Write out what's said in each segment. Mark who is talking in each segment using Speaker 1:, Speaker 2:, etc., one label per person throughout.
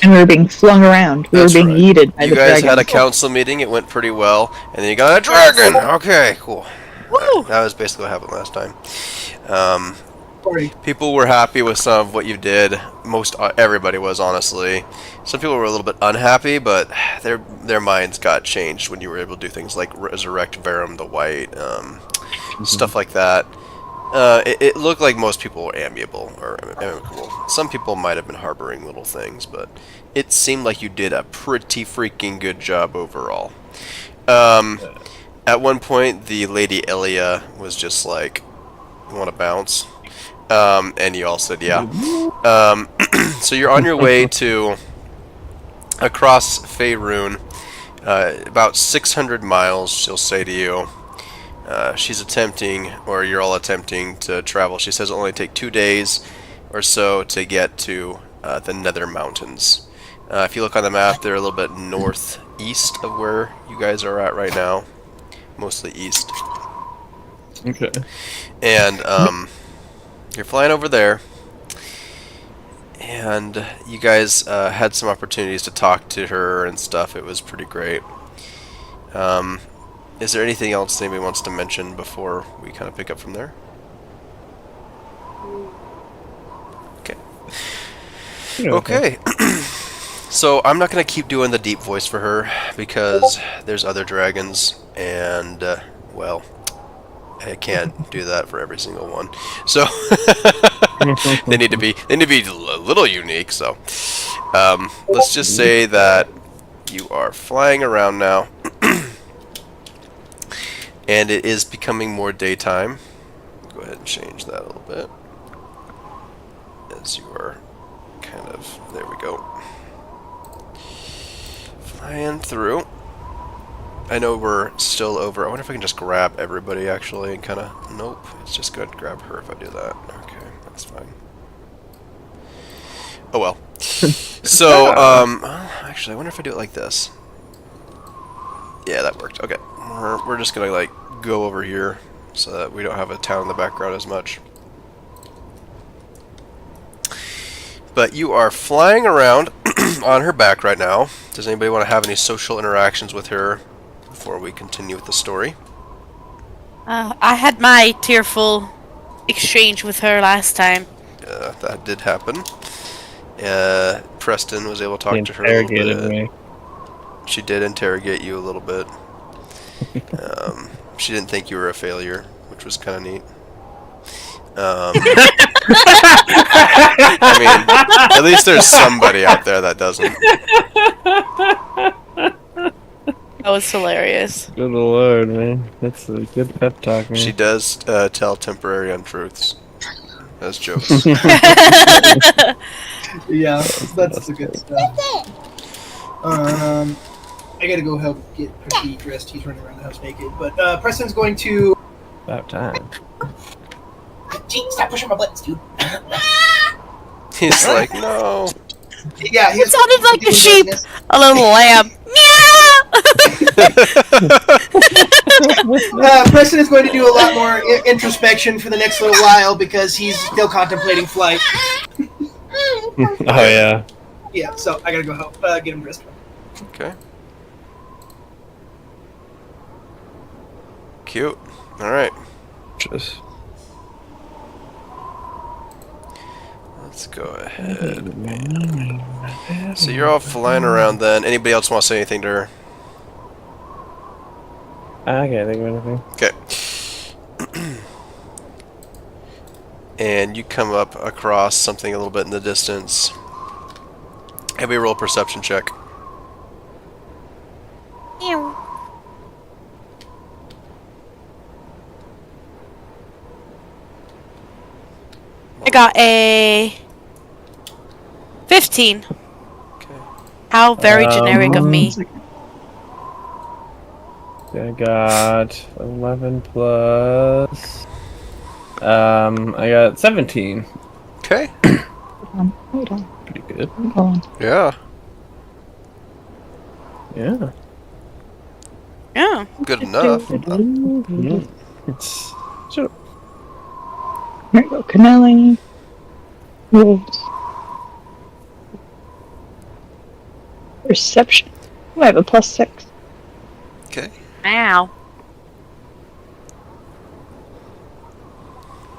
Speaker 1: And we were being flung around. We were being yeeted by the dragon.
Speaker 2: You guys had a council meeting. It went pretty well. And then you got a dragon! Okay, cool. That was basically what happened last time. People were happy with some of what you did. Everybody was, honestly. Some people were a little bit unhappy, but their minds got changed when you were able to do things like resurrect Verum the White, stuff like that. It looked like most people were amicable. Some people might have been harboring little things, but it seemed like you did a pretty freaking good job overall. At one point, the Lady Elia was just like, "You want to bounce?" And you all said, "Yeah." So you're on your way to across Faerun, about 600 miles. She'll say to you. She's attempting, or you're all attempting to travel. She says it'll only take 2 days or so to get to the Nether Mountains. If you look on the map, they're a little bit northeast of where you guys are at right now. Mostly east.
Speaker 3: Okay.
Speaker 2: And you're flying over there. And you guys had some opportunities to talk to her and stuff. It was pretty great. Is there anything else anybody wants to mention before we kind of pick up from there? Okay. Okay. So I'm not going to keep doing the deep voice for her because there's other dragons and, well, I can't do that for every single one. So they need to be a little unique. So let's just say that you are flying around now. And it is becoming more daytime. Go ahead and change that a little bit. As you are kind of... There we go. Flying through. I know we're still over... I wonder if I can just grab everybody, actually, and kind of... Nope. It's just going to grab her if I do that. Okay, that's fine. Oh, well. So, actually, I wonder if I do it like this. Yeah, that worked. Okay. We're just gonna like go over here so that we don't have a town in the background as much. But you are flying around on her back right now. Does anybody want to have any social interactions with her before we continue with the story?
Speaker 4: I had my tearful exchange with her last time.
Speaker 2: That did happen. Preston was able to talk to her a little bit.
Speaker 3: Me.
Speaker 2: She did interrogate you a little bit. She didn't think you were a failure, which was kind of neat. I mean, at least there's somebody out there that doesn't.
Speaker 4: That was hilarious.
Speaker 3: Good lord, man. That's a good pep talk, man.
Speaker 2: She does tell temporary untruths as jokes.
Speaker 5: Yeah, that's the good stuff. I gotta go help get Prestige dressed. He's running around the house naked. But Preston's going to...
Speaker 3: About time.
Speaker 5: Gee, stop pushing my buttons, dude.
Speaker 2: He's like, no.
Speaker 5: Yeah,
Speaker 4: It sounded like a sheep. A little lamb.
Speaker 5: Preston is going to do a lot more introspection for the next little while because he's still contemplating flight.
Speaker 3: Oh, yeah.
Speaker 5: Yeah, so I gotta go help get him dressed.
Speaker 2: Okay. Cute. Alright.
Speaker 3: Just...
Speaker 2: Let's go ahead. So you're all flying around then. Anybody else want to say anything to her?
Speaker 3: I can't think of anything.
Speaker 2: Okay. And you come up across something a little bit in the distance. Have me roll a perception check.
Speaker 4: Ew. I got a 15.
Speaker 2: Okay.
Speaker 4: How very generic of me.
Speaker 3: I got 11 plus... I got 17.
Speaker 2: Okay.
Speaker 1: Hold on.
Speaker 3: Pretty good.
Speaker 1: Hold on.
Speaker 2: Yeah.
Speaker 3: Yeah.
Speaker 4: Yeah.
Speaker 2: Good enough.
Speaker 3: It's... Sure.
Speaker 1: There we go. Canelli. Wolves. Perception. Oh, I have a +6.
Speaker 2: Okay.
Speaker 4: Ow.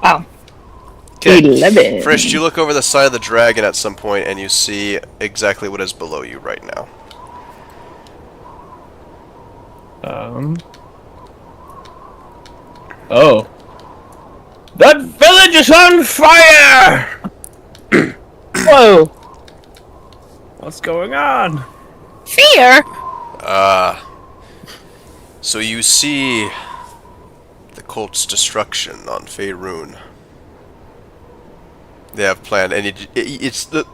Speaker 1: Wow.
Speaker 2: Okay.
Speaker 1: 11.
Speaker 2: Frisch, you look over the side of the dragon at some point and you see exactly what is below you right now.
Speaker 3: Oh. That village is on fire!
Speaker 1: Whoa!
Speaker 3: What's going on?
Speaker 4: Fear?
Speaker 2: So you see the cult's destruction on Faerun. They have planned, and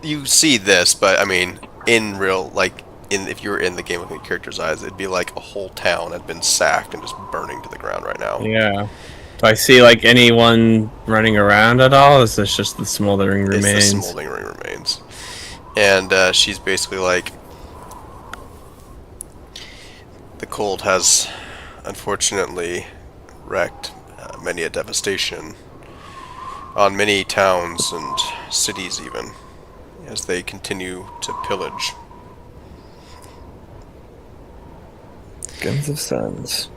Speaker 2: you see this, but I mean, in real, like, if you were in the game with your character's eyes, it'd be like a whole town had been sacked and just burning to the ground right now.
Speaker 3: Yeah. Do I see, like, anyone running around at all? Is this just the smoldering remains?
Speaker 2: It's the smoldering remains. And she's basically like, the cold has unfortunately wreaked many a devastation on many towns and cities even, as they continue to pillage.
Speaker 3: Guns of Suns.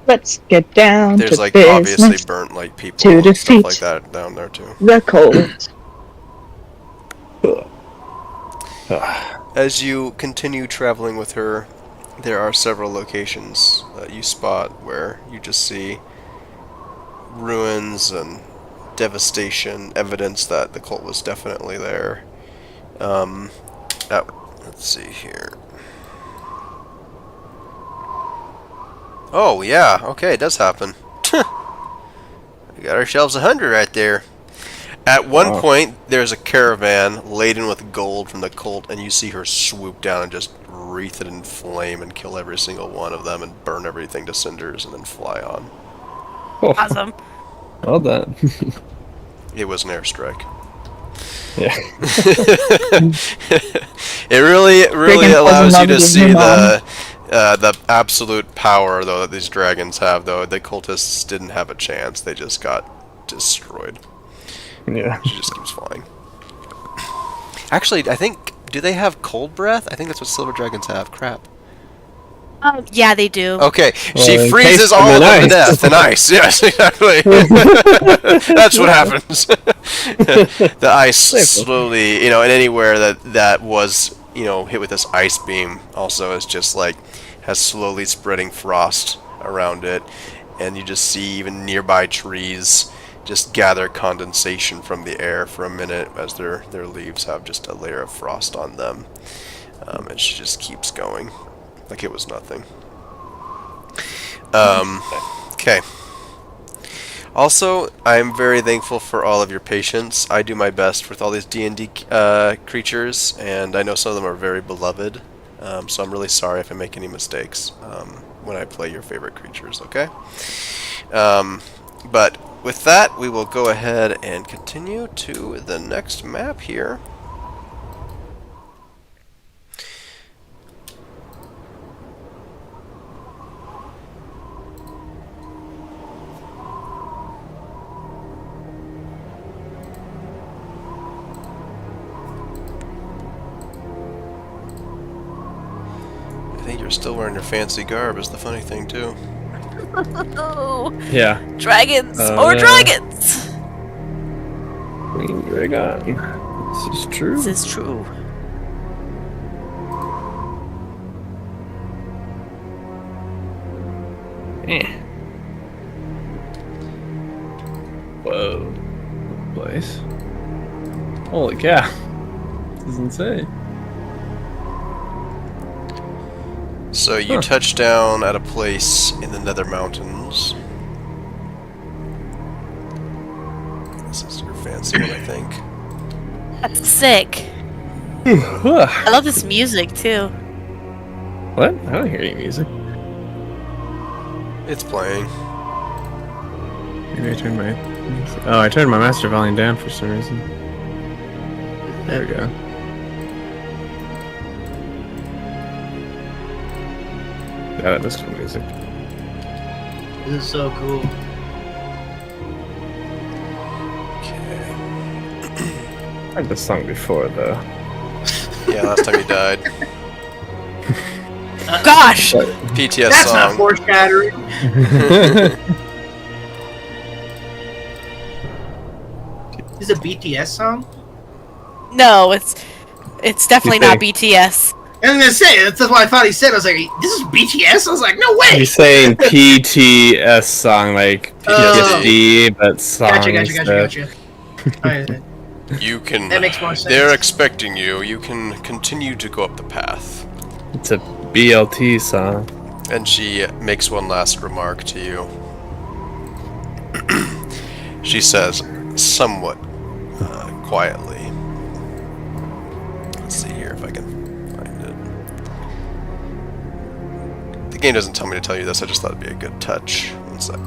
Speaker 1: Let's get down
Speaker 2: There's
Speaker 1: to
Speaker 2: like
Speaker 1: business.
Speaker 2: obviously burnt like people
Speaker 1: to
Speaker 2: and stuff
Speaker 1: defeat
Speaker 2: like that down there too.
Speaker 1: the cold.
Speaker 2: As you continue traveling with her, there are several locations that you spot where you just see ruins and devastation, evidence that the cult was definitely there. Let's see here. Oh yeah, okay, it does happen. We got ourselves 100 right there. At one point, there's a caravan laden with gold from the cult, and you see her swoop down and just wreath it in flame and kill every single one of them and burn everything to cinders and then fly on.
Speaker 4: Awesome.
Speaker 3: Well done.
Speaker 2: It was an airstrike.
Speaker 3: Yeah.
Speaker 2: It really
Speaker 1: Dragon
Speaker 2: allows
Speaker 1: falls
Speaker 2: you
Speaker 1: in
Speaker 2: to
Speaker 1: love
Speaker 2: see
Speaker 1: with your
Speaker 2: the absolute power though that these dragons have. Though the cultists didn't have a chance; they just got destroyed.
Speaker 3: Yeah.
Speaker 2: She just keeps flying. Actually, I think, do they have cold breath? I think that's what silver dragons have. Crap.
Speaker 4: Yeah, they do.
Speaker 2: Okay,
Speaker 3: Well,
Speaker 2: she
Speaker 3: encased
Speaker 2: freezes
Speaker 3: them
Speaker 2: all of
Speaker 3: in
Speaker 2: them to
Speaker 3: ice.
Speaker 2: death in ice. Yes, exactly. That's what happens. The ice slowly, and anywhere that was, hit with this ice beam also is just like, has slowly spreading frost around it. And you just see even nearby trees just gather condensation from the air for a minute as their leaves have just a layer of frost on them. And she just keeps going like it was nothing. Okay. Also, I'm very thankful for all of your patience. I do my best with all these D&D creatures, and I know some of them are very beloved. So I'm really sorry if I make any mistakes when I play your favorite creatures, okay? But with that, we will go ahead and continue to the next map here. I think you're still wearing your fancy garb is the funny thing too.
Speaker 4: Oh,
Speaker 3: Yeah.
Speaker 4: dragons!
Speaker 3: Oh,
Speaker 4: More
Speaker 3: yeah.
Speaker 4: dragons!
Speaker 3: Queen Dragon. This is true.
Speaker 4: This is true.
Speaker 3: Whoa. Place. Holy cow. This is insane.
Speaker 2: So you touch down at a place in the Nether Mountains. This is your fancy one, I think.
Speaker 4: That's sick. I love this music too.
Speaker 3: What? I don't hear any music.
Speaker 2: It's playing.
Speaker 3: Maybe I turned my... Oh, I turned my master volume down for some reason. There we go. Yeah, that is cool music.
Speaker 5: This is so cool.
Speaker 2: Okay.
Speaker 3: I heard this song before, though.
Speaker 2: Yeah, last time you died.
Speaker 4: Gosh!
Speaker 2: PTS
Speaker 5: That's not
Speaker 2: song.
Speaker 5: foreshadowing. Is it a BTS song?
Speaker 4: No, it's definitely not BTS.
Speaker 5: I was gonna say, that's what I thought he said. I was like, this is BTS? I was like, no way!
Speaker 3: He's saying PTS song, like PTSD, but song
Speaker 5: Gotcha.
Speaker 3: instead.
Speaker 5: Alright,
Speaker 2: You can.
Speaker 5: that makes more sense.
Speaker 2: They're expecting you. You can continue to go up the path.
Speaker 3: It's a BLT song.
Speaker 2: And she makes one last remark to you. She says, somewhat quietly. Let's see here if I can find it. The game doesn't tell me to tell you this, I just thought it'd be a good touch. One sec.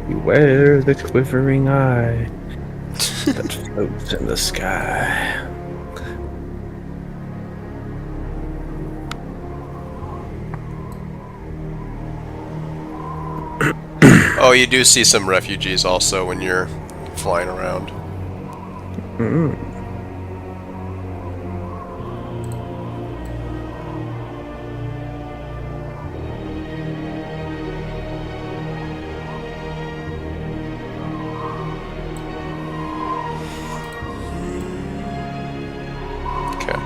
Speaker 3: Beware the quivering eye that floats in the sky.
Speaker 2: Oh, you do see some refugees also when you're flying around.
Speaker 3: Mm.
Speaker 2: Okay.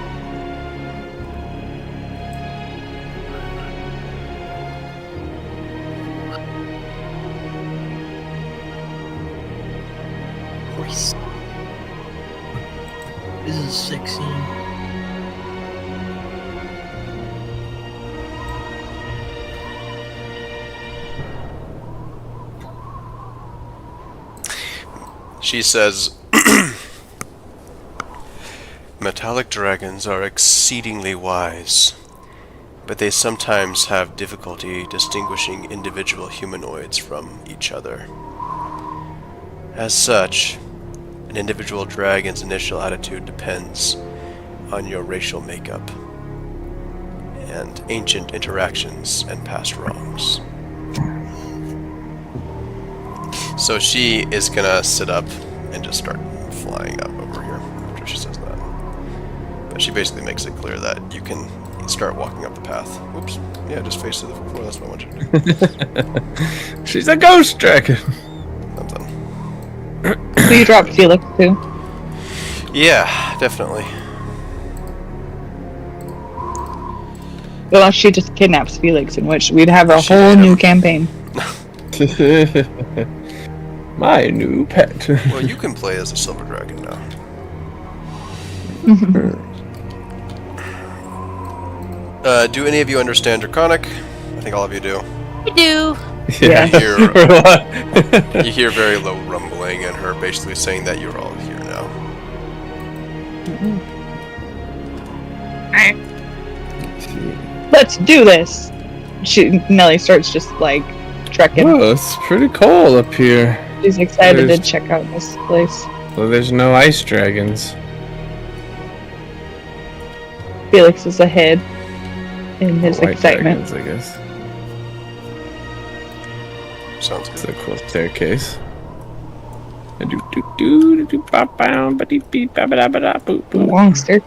Speaker 5: This is 16.
Speaker 2: She says, metallic dragons are exceedingly wise, but they sometimes have difficulty distinguishing individual humanoids from each other. As such, an individual dragon's initial attitude depends on your racial makeup and ancient interactions and past wrongs. So she is gonna sit up and just start flying up over here after she says that. But she basically makes it clear that you can start walking up the path. Oops. Yeah, just face to the floor. That's what I want you to do.
Speaker 3: She's a ghost dragon.
Speaker 2: Something.
Speaker 1: So you dropped Felix too.
Speaker 2: Yeah, definitely.
Speaker 1: Unless she just kidnaps Felix, in which we'd have a
Speaker 2: She
Speaker 1: whole
Speaker 2: ate
Speaker 1: new
Speaker 2: him.
Speaker 1: campaign.
Speaker 3: My new pet.
Speaker 2: Well, you can play as a silver dragon now. Do any of you understand Draconic? I think all of you do.
Speaker 4: I do.
Speaker 1: Yeah.
Speaker 2: You hear very low rumbling and her basically saying that you're all here now.
Speaker 1: Let's do this. Nelly starts just like trekking.
Speaker 3: Whoa, it's pretty cold up here.
Speaker 1: She's excited
Speaker 3: There's-
Speaker 1: to check out this place.
Speaker 3: Well, there's no ice dragons.
Speaker 1: Felix is ahead in his
Speaker 3: White
Speaker 1: excitement.
Speaker 3: dragons, I guess.
Speaker 2: Sounds
Speaker 3: It's
Speaker 2: good.
Speaker 3: a cool staircase. Do do do do ba ba ba dee beep ba ba da ba da boop boop.
Speaker 1: Long stair.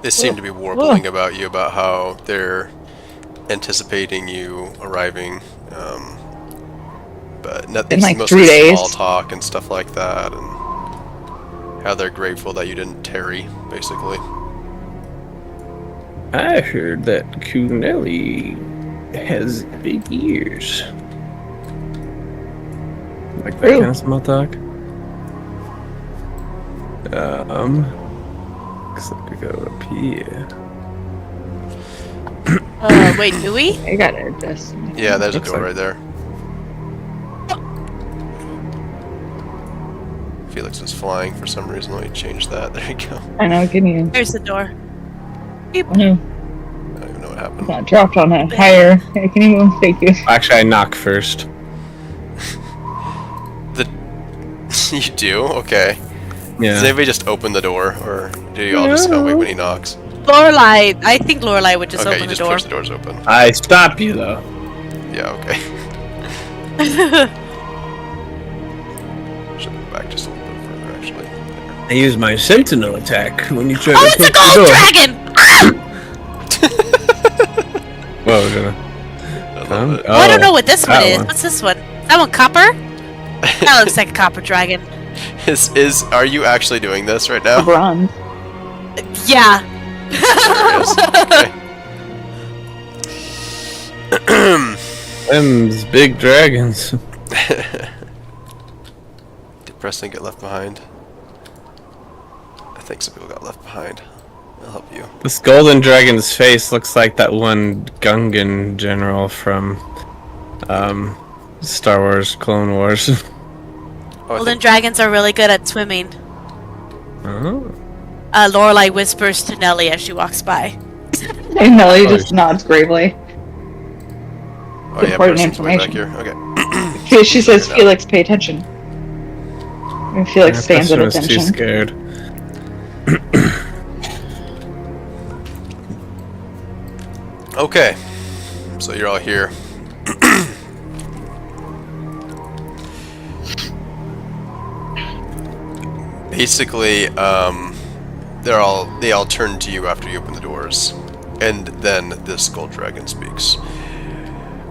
Speaker 2: They seem to be warbling about you, about how they're anticipating you arriving, but nothing.
Speaker 1: In, like,
Speaker 2: mostly
Speaker 1: 3 days.
Speaker 2: small talk and stuff like that, and how they're grateful that you didn't tarry, basically.
Speaker 3: I heard that Kuneli has big ears. Like that
Speaker 1: Ooh.
Speaker 3: kind of small talk. Looks like we go up here.
Speaker 4: Wait, do we?
Speaker 1: I got it. Just
Speaker 2: Yeah, there's a
Speaker 3: Looks
Speaker 2: door
Speaker 3: like-
Speaker 2: right there. Felix is flying for some reason. Let me change that. There you go.
Speaker 1: I know. Give me.
Speaker 4: There's the door.
Speaker 1: No,
Speaker 2: I don't even know what happened.
Speaker 1: not dropped on a higher. Hey, can you move? Thank you.
Speaker 3: Actually, I knock first.
Speaker 2: You do? Okay. Does
Speaker 3: Yeah.
Speaker 2: anybody just open the door, or do you all just wait when he knocks?
Speaker 4: Lorelai. I think Lorelai would just
Speaker 2: Okay,
Speaker 4: open
Speaker 2: you
Speaker 4: the
Speaker 2: just
Speaker 4: door.
Speaker 2: push the doors open.
Speaker 3: I stop you though.
Speaker 2: Yeah, okay. back just a little bit further, actually.
Speaker 3: I use my sentinel attack when you try
Speaker 4: Oh,
Speaker 3: to
Speaker 4: it's a
Speaker 3: push the
Speaker 4: gold
Speaker 3: door.
Speaker 4: dragon!
Speaker 3: Whoa, we're gonna
Speaker 2: I love
Speaker 3: come?
Speaker 2: it.
Speaker 4: Oh, I don't know what this one
Speaker 3: that
Speaker 4: is.
Speaker 3: one.
Speaker 4: What's this one? That one copper? That looks like a copper dragon.
Speaker 2: Are you actually doing this right
Speaker 1: A
Speaker 2: now?
Speaker 1: bronze.
Speaker 4: Yeah.
Speaker 2: Serious? Okay.
Speaker 3: Them's big dragons.
Speaker 2: Did Preston get left behind? I think some people got left behind. I'll help you.
Speaker 3: This golden dragon's face looks like that one Gungan general from Star Wars Clone Wars.
Speaker 2: Oh, I
Speaker 4: Golden
Speaker 2: think,
Speaker 4: dragons are really good at swimming.
Speaker 3: Oh.
Speaker 4: Lorelai whispers to Nellie as she walks by.
Speaker 1: And Nellie just nods gravely.
Speaker 2: oh yeah,
Speaker 1: important
Speaker 2: Preston's way back
Speaker 1: information.
Speaker 2: here. Okay.
Speaker 1: She says,
Speaker 2: Fair enough.
Speaker 1: Felix, pay attention. And Felix stands at
Speaker 3: Preston was too
Speaker 1: attention.
Speaker 3: scared.
Speaker 2: Okay. So you're all here. Basically, they all turn to you after you open the doors, and then this gold dragon speaks.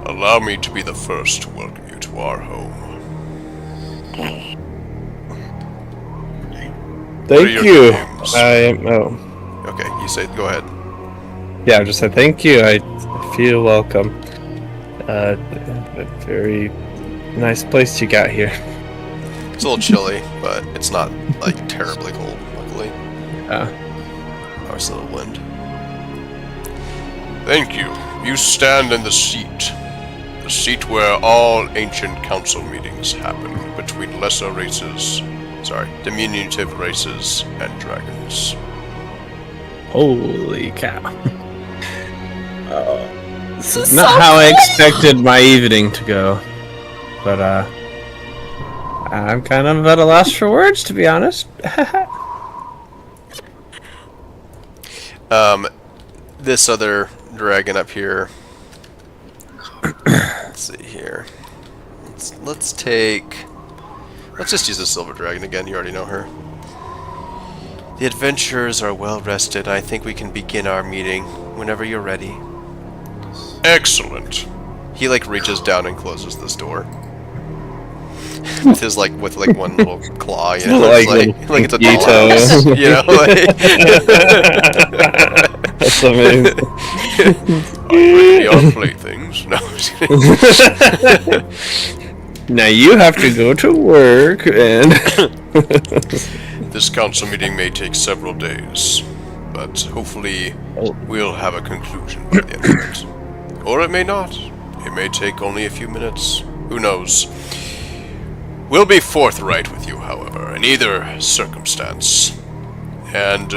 Speaker 2: Allow me to be the first to welcome you to our home. What are
Speaker 3: Thank
Speaker 2: your
Speaker 3: you.
Speaker 2: names? Okay, you say. Go ahead.
Speaker 3: Yeah, I just said thank you. I feel welcome. A very nice place you got here.
Speaker 2: It's a little chilly, but it's not like terribly cold. Luckily,
Speaker 3: Uh,
Speaker 2: oh, it's a little wind. Thank you. You stand in the seat where all ancient council meetings happen between diminutive races and dragons.
Speaker 3: holy cow.
Speaker 4: This is
Speaker 3: Not
Speaker 4: so
Speaker 3: how I
Speaker 4: cool.
Speaker 3: expected my evening to go. But, I'm kind of at a loss for words, to be honest.
Speaker 2: This other dragon up here. Let's see here. Let's just use the silver dragon again. You already know her. The adventurers are well rested. I think we can begin our meeting whenever you're ready. Excellent. He reaches down and closes this door. with one little claw, you know,
Speaker 3: Like
Speaker 2: it's a
Speaker 3: Yuto.
Speaker 2: dollhouse, you know.
Speaker 3: That's amazing.
Speaker 2: I'm ready on playthings. No, I'm just kidding.
Speaker 3: Now you have to go to work and...
Speaker 2: This council meeting may take several days, but hopefully we'll have a conclusion by the end of it. Or it may not. It may take only a few minutes. Who knows? We'll be forthright with you, however, in either circumstance. And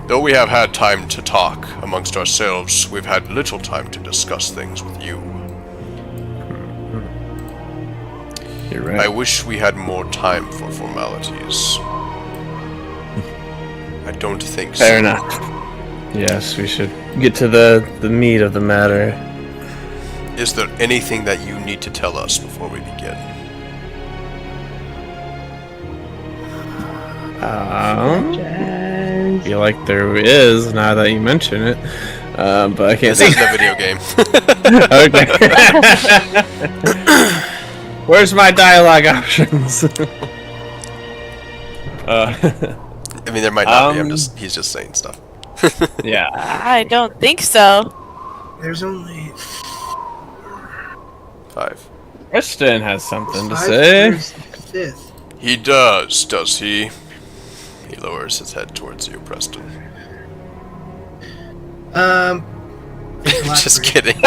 Speaker 2: though we have had time to talk amongst ourselves, we've had little time to discuss things with you.
Speaker 3: You're
Speaker 2: I
Speaker 3: right.
Speaker 2: wish we had more time for formalities. I don't think so.
Speaker 3: Fair enough. Yes, we should get to the meat of the matter.
Speaker 2: Is there anything that you need to tell us before we begin?
Speaker 3: I feel like there is, now that you mention it. But I can't
Speaker 2: This
Speaker 3: think.
Speaker 2: isn't a video game.
Speaker 3: Okay. Where's my dialogue options?
Speaker 2: I mean, there might not be.
Speaker 3: Um,
Speaker 2: He's just saying stuff.
Speaker 3: yeah.
Speaker 4: I don't think so.
Speaker 5: There's only
Speaker 2: 5.
Speaker 3: Kristen has something to
Speaker 5: 5
Speaker 3: say.
Speaker 5: first, 5th.
Speaker 2: He does he? He lowers his head towards you, Preston. Just kidding.
Speaker 5: Put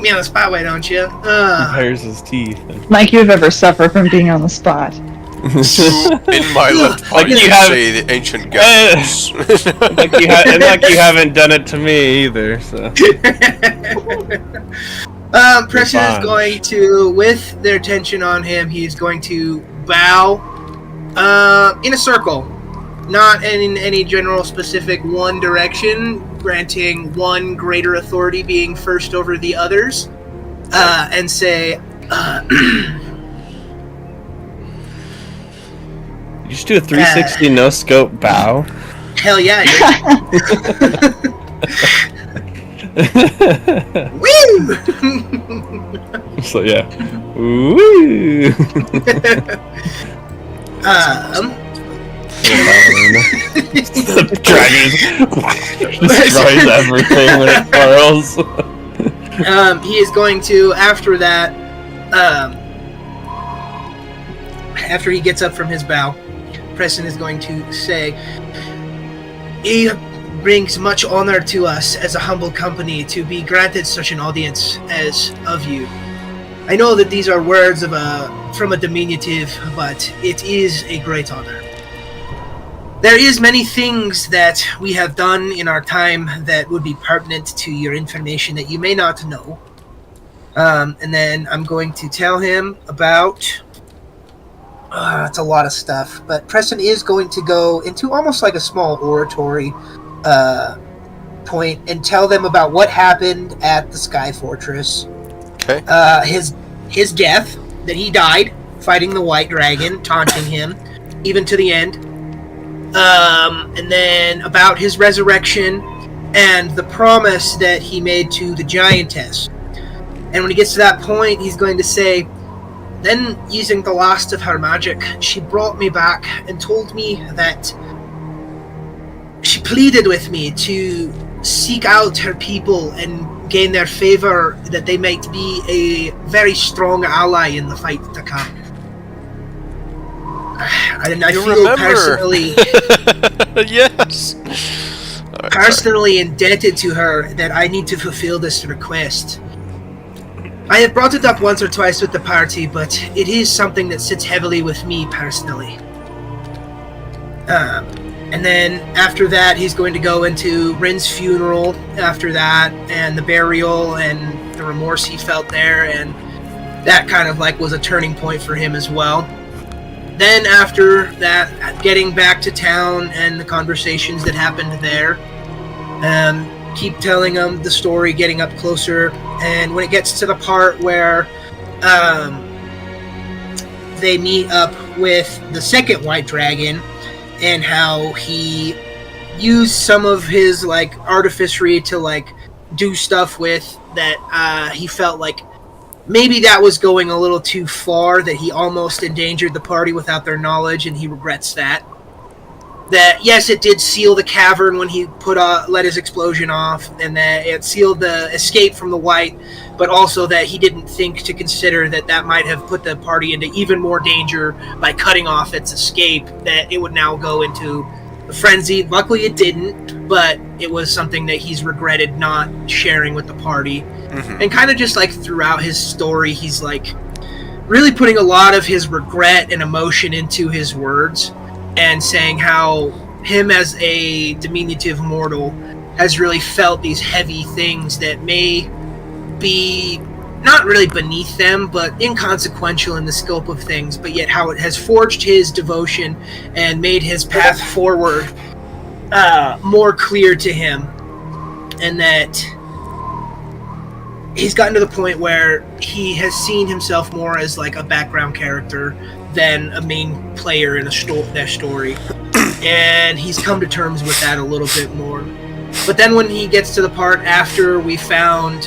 Speaker 5: me on the spot, why don't you?
Speaker 3: Compares his teeth.
Speaker 1: Like you've ever suffered from being on the spot.
Speaker 2: In my left
Speaker 3: Like
Speaker 2: part, you
Speaker 3: you
Speaker 2: can
Speaker 3: have-
Speaker 2: say the ancient gods.
Speaker 3: like you haven't done it to me either. So.
Speaker 5: Preston is
Speaker 3: fine.
Speaker 5: going to, with their attention on him, he's going to bow in a circle. Not in any general specific one direction, granting one greater authority being first over the others, and say,
Speaker 3: You should do a 360 no scope bow.
Speaker 5: Hell yeah! Woo!
Speaker 3: So yeah. Woo! The dragon destroys everything when it twirls.
Speaker 5: He is going to, after that, after he gets up from his bow, Preston is going to say, "It brings much honor to us as a humble company to be granted such an audience as of you. I know that these are words of from a diminutive, but it is a great honor. There is many things that we have done in our time that would be pertinent to your information that you may not know." And then I'm going to tell him about... it's a lot of stuff, but Preston is going to go into almost like a small oratory point and tell them about what happened at the Sky Fortress.
Speaker 2: Okay.
Speaker 5: His death, that he died fighting the White Dragon, taunting him, even to the end. And then about his resurrection and the promise that he made to the Giantess. And when he gets to that point, he's going to say, "Then, using the last of her magic, she brought me back and told me that she pleaded with me to seek out her people and gain their favor, that they might be a very strong ally in the fight to come." And I feel personally...
Speaker 2: Yes! Right,
Speaker 5: personally indebted to her that I need to fulfill this request. I have brought it up once or twice with the party, but it is something that sits heavily with me personally. And then after that, he's going to go into Rin's funeral after that, and the burial, and the remorse he felt there, and that kind of like was a turning point for him as well. Then after that, getting back to town and the conversations that happened there, keep telling them the story, getting up closer, and when it gets to the part where they meet up with the second White Dragon, and how he used some of his like artificery to like do stuff with that, he felt like maybe that was going a little too far, that he almost endangered the party without their knowledge, and he regrets that. That yes, it did seal the cavern when he let his explosion off, and that it sealed the escape from the White, but also that he didn't think to consider that that might have put the party into even more danger by cutting off its escape, that it would now go into a frenzy. Luckily it didn't, but it was something that he's regretted not sharing with the party. Mm-hmm. And kind of just like throughout his story, he's like really putting a lot of his regret and emotion into his words, and saying how him as a diminutive mortal has really felt these heavy things that may be not really beneath them, but inconsequential in the scope of things, but yet how it has forged his devotion and made his path forward more clear to him. And that he's gotten to the point where he has seen himself more as like a background character than a main player in their story. And he's come to terms with that a little bit more. But then when he gets to the part after we found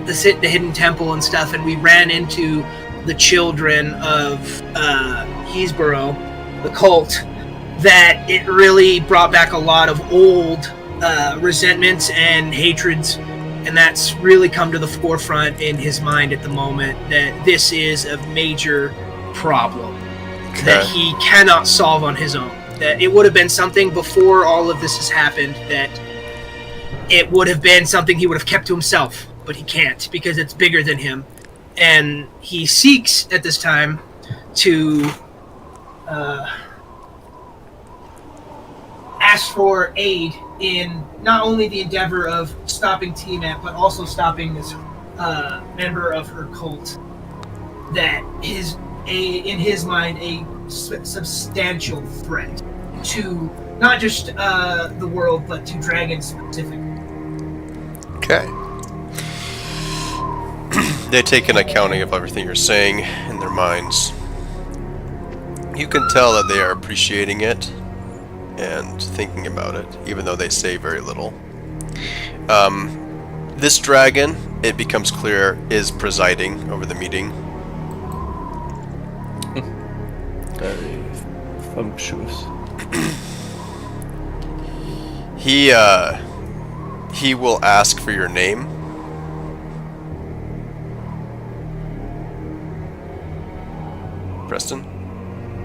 Speaker 5: the hidden temple and stuff, and we ran into the children of Heesborough, the cult, that it really brought back a lot of old resentments and hatreds, and that's really come to the forefront in his mind at the moment, that this is a major problem that he cannot solve on his own. That it would have been something before all of this has happened, that it would have been something he would have kept to himself, but he can't because it's bigger than him. And he seeks at this time to ask for aid in not only the endeavor of stopping Tiamat, but also stopping this member of her cult that is, in his mind, a substantial threat to not just the world, but to dragons specifically.
Speaker 2: Okay. They take an accounting of everything you're saying in their minds. You can tell that they are appreciating it and thinking about it, even though they say very little. This dragon, it becomes clear, is presiding over the meeting.
Speaker 3: Very sumptuous.
Speaker 2: He will ask for your name. Preston?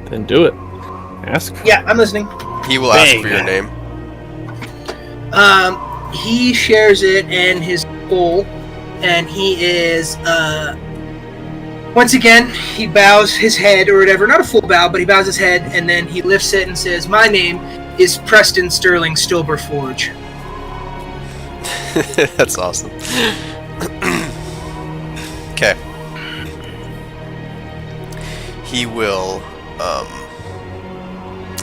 Speaker 3: Then do it. Ask.
Speaker 5: Yeah, I'm listening.
Speaker 2: He will ask for your name.
Speaker 5: He shares it and his goal, and he is, once again, he bows his head or whatever, not a full bow, but he bows his head, and then he lifts it and says, "My name is Preston Sterling Stilberforge."
Speaker 2: That's awesome. Okay. He will,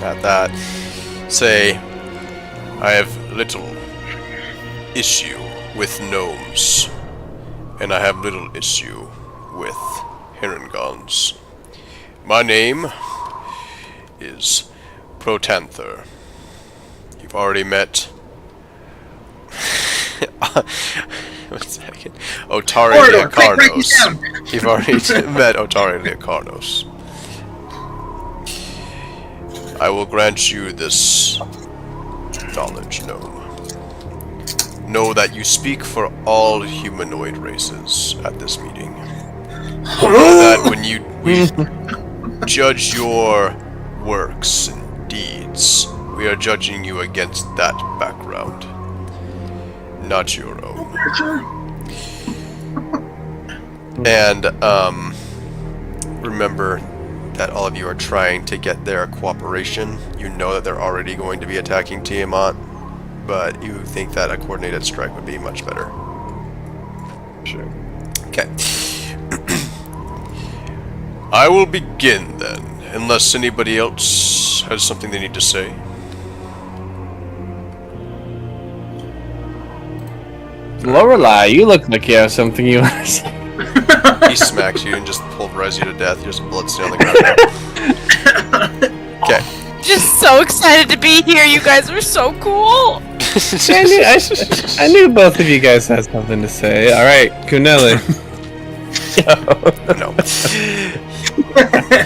Speaker 2: at that, say, "I have little issue with gnomes, and I have little issue with herringons. My name is Protanther. You've already met one second. Otari
Speaker 5: Corridor, quick, break it
Speaker 2: Leocarnos.
Speaker 5: down.
Speaker 2: You've already met Otari Leocarnos. I will grant you this knowledge, gnome. Know that you speak for all humanoid races at this meeting. Know that when we judge your works and deeds, we are judging you against that background, not your own. And, remember that all of you are trying to get their cooperation. You know that they're already going to be attacking Tiamat, but you think that a coordinated strike would be much better.
Speaker 3: Sure.
Speaker 2: Okay. I will begin then, unless anybody else has something they need to say.
Speaker 3: Lorelei, you look like you have something you want to say.
Speaker 2: He smacks you and just pulverizes you to death. There's blood stain on the ground now. Okay.
Speaker 4: Just so excited to be here. You guys are so cool.
Speaker 3: I knew both of you guys had something to say. All right, Kuneli.
Speaker 2: No.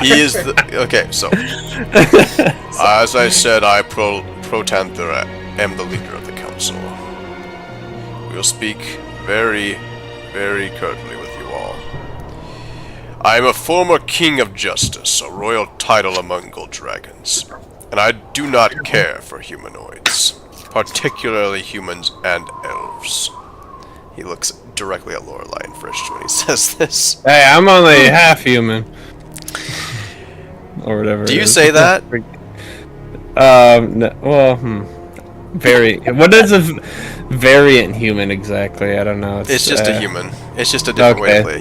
Speaker 2: He is the... Okay, so... As I said, I, Protanther, am the leader of the council. We will speak very, very curtly with you all. I am a former king of justice, a royal title among gold dragons, and I do not care for humanoids, particularly humans and elves. He looks directly at Lorelei and Frisch when he says this.
Speaker 3: Hey, I'm only half human. Or whatever.
Speaker 2: Do you say that?
Speaker 3: No, well, what is a variant human exactly? I don't know.
Speaker 2: It's just a human. It's just a different way to play.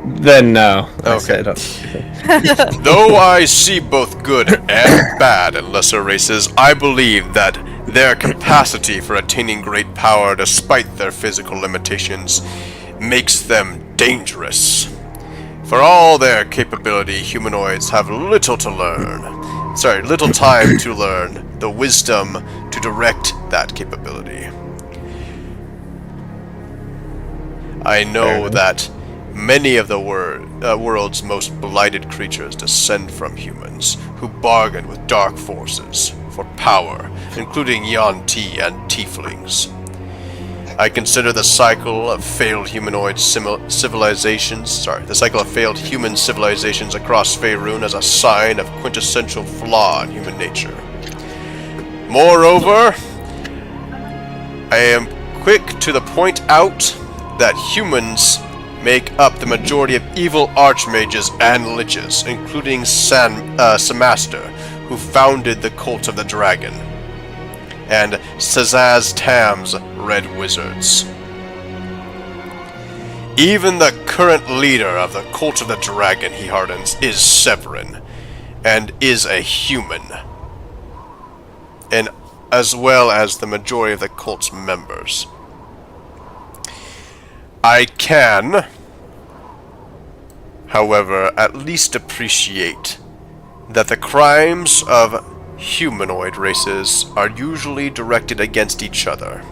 Speaker 3: Then no.
Speaker 2: Okay. Though I see both good and bad in lesser races, I believe that their capacity for attaining great power despite their physical limitations makes them dangerous. For all their capability, humanoids have little time to learn the wisdom to direct that capability. I know that many of the world's most blighted creatures descend from humans, who bargain with dark forces for power, including Yuan-Ti and Tieflings. I consider the cycle of failed humanoid civilizations across Faerun as a sign of quintessential flaw in human nature. Moreover, I am quick to point out that humans make up the majority of evil archmages and liches, including Samaster, who founded the Cult of the Dragon, and Sazaz Tam's Red Wizards. Even the current leader of the Cult of the Dragon, he hardens, is Severin, and is a human, and as well as the majority of the cult's members. I can, however, at least appreciate that the crimes of humanoid races are usually directed against each other.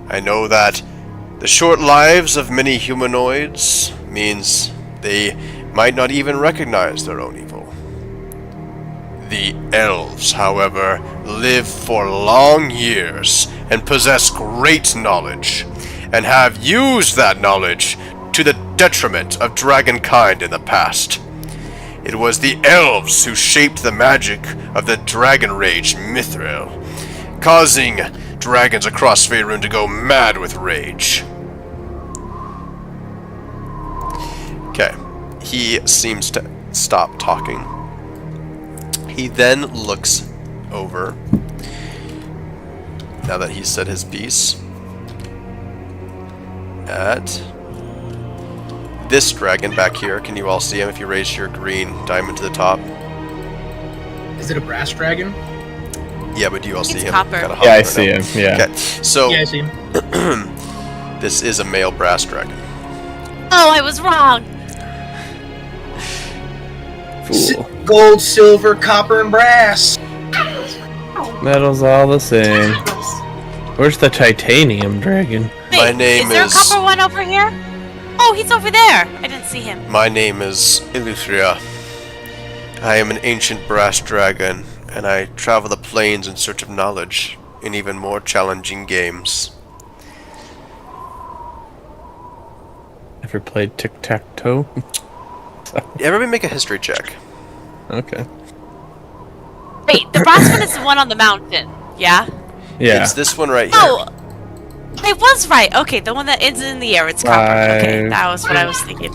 Speaker 2: I know that the short lives of many humanoids means they might not even recognize their own evil. The elves, however, live for long years and possess great knowledge, and have used that knowledge to the detriment of dragonkind in the past. It was the elves who shaped the magic of the dragon rage Mithril, causing dragons across Faerun to go mad with rage. Okay, he seems to stop talking. He then looks over, now that he's said his piece, at this dragon back here. Can you all see him if you raise your green diamond to the top?
Speaker 5: Is it a brass dragon?
Speaker 2: Yeah, but do you all see
Speaker 4: It's
Speaker 2: him?
Speaker 4: copper.
Speaker 2: Kinda
Speaker 3: Yeah, I
Speaker 2: right
Speaker 3: see
Speaker 2: now.
Speaker 3: him. Yeah.
Speaker 2: Okay, so
Speaker 5: Yeah, I see him.
Speaker 2: this is a male brass dragon.
Speaker 4: Oh, I was wrong.
Speaker 3: Fool.
Speaker 5: Gold, silver, copper, and brass.
Speaker 3: Metal's all the same. Where's the titanium dragon?
Speaker 4: Wait,
Speaker 2: My name
Speaker 4: is there a
Speaker 2: is-
Speaker 4: copper one over here? Oh, he's over there. I didn't see him.
Speaker 2: My name is Eleuthria. I am an ancient brass dragon, and I travel the plains in search of knowledge in even more challenging games.
Speaker 3: Ever played tic-tac-toe?
Speaker 2: Everybody make a history check.
Speaker 3: Okay.
Speaker 4: Wait, the brass one is the one on the mountain. Yeah?
Speaker 3: Yeah.
Speaker 2: It's this one right here.
Speaker 4: Oh, I was right. Okay, the one that ends in the air. It's copper. Okay,
Speaker 3: Five.
Speaker 4: that was what I was thinking.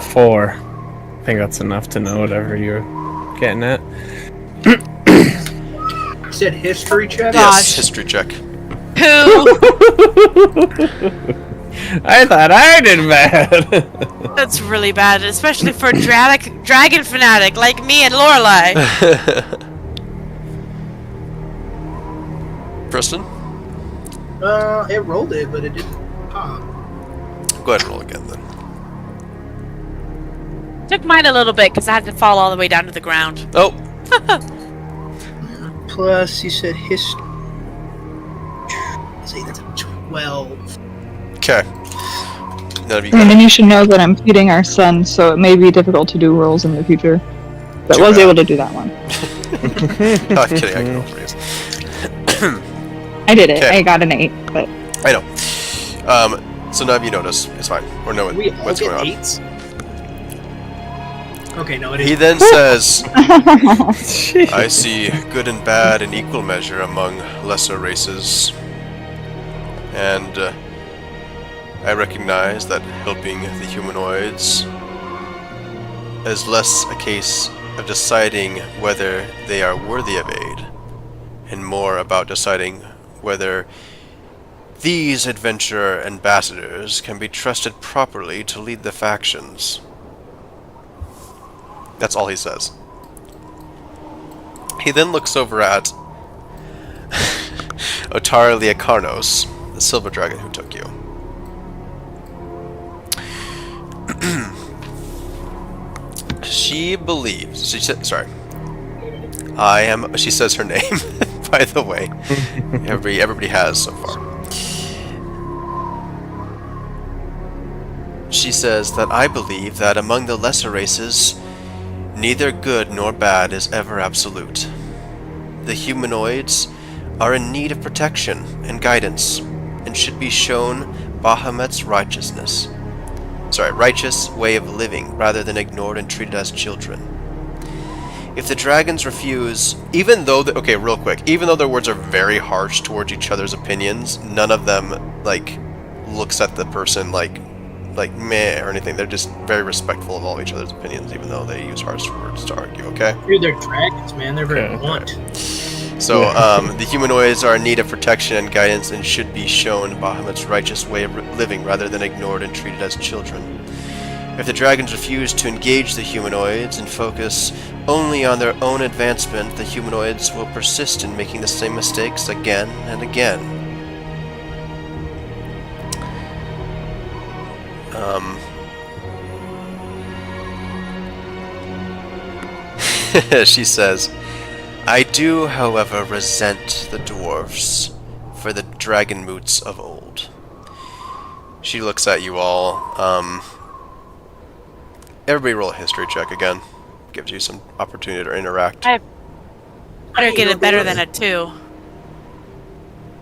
Speaker 3: 4. I think that's enough to know whatever you're getting at.
Speaker 5: You said history check?
Speaker 2: Yes,
Speaker 4: Gosh.
Speaker 2: history check.
Speaker 4: Who?
Speaker 3: I thought I did bad.
Speaker 4: That's really bad, especially for a dragon fanatic like me and Lorelai.
Speaker 2: Preston,
Speaker 5: It rolled it, but it didn't pop.
Speaker 2: go ahead and roll again then.
Speaker 4: Took mine a little bit because I had to fall all the way down to the ground.
Speaker 2: Oh,
Speaker 5: Plus, you said history. See, that's a 12.
Speaker 2: okay. None of you
Speaker 1: And
Speaker 2: got
Speaker 1: then you should know that I'm feeding our son, so it may be difficult to do rolls in the future. But
Speaker 2: Too
Speaker 1: was
Speaker 2: bad.
Speaker 1: able to do that one.
Speaker 2: No, I'm kidding, I can roll for you.
Speaker 1: I did it.
Speaker 2: Okay.
Speaker 1: I got an 8, but
Speaker 2: I know. So none of you notice. It's fine. Or know
Speaker 5: We all
Speaker 2: what's
Speaker 5: get
Speaker 2: going on.
Speaker 5: 8s? Okay, no, it
Speaker 2: He
Speaker 5: is.
Speaker 2: then says, I see good and bad in equal measure among lesser races. And I recognize that helping the humanoids is less a case of deciding whether they are worthy of aid, and more about deciding whether these adventurer ambassadors can be trusted properly to lead the factions. That's all he says. He then looks over at Otara Liakarnos, the silver dragon who took you. She believes. She said, "Sorry, I am." She says her name, by the way. Everybody has so far. She says that I believe that among the lesser races, neither good nor bad is ever absolute. The humanoids are in need of protection and guidance, and should be shown Bahamut's righteous way of living, rather than ignored and treated as children. If the dragons refuse, even though real quick, even though their words are very harsh towards each other's opinions, none of them looks at the person like meh or anything. They're just very respectful of all each other's opinions, even though they use harsh words to argue. Okay.
Speaker 5: Dude, they're dragons, man. They're very
Speaker 3: Okay.
Speaker 5: blunt.
Speaker 2: So, the humanoids are in need of protection and guidance and should be shown Bahamut's righteous way of living rather than ignored and treated as children. If the dragons refuse to engage the humanoids and focus only on their own advancement, the humanoids will persist in making the same mistakes again and again. She says, I do, however, resent the dwarfs for the dragon moots of old. She looks at you all. Everybody roll a history check again. Gives you some opportunity to interact.
Speaker 4: I better get it better than a 2.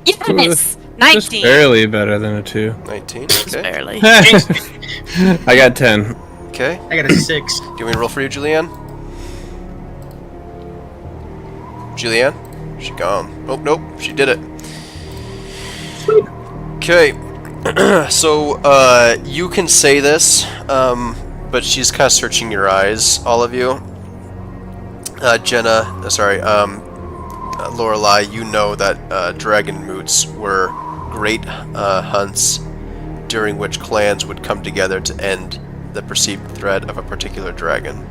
Speaker 4: Yes!
Speaker 3: Just
Speaker 4: 19!
Speaker 3: barely better than a 2.
Speaker 2: 19,
Speaker 4: Just
Speaker 2: okay.
Speaker 4: barely.
Speaker 3: I got 10.
Speaker 2: Okay.
Speaker 5: I got a 6.
Speaker 2: Do you want me to roll for you, Julianne? Julianne? She gone. Oh, nope. She did it. Okay. So, you can say this, but she's kind of searching your eyes, all of you. Lorelei, you know that dragon moots were great hunts during which clans would come together to end the perceived threat of a particular dragon.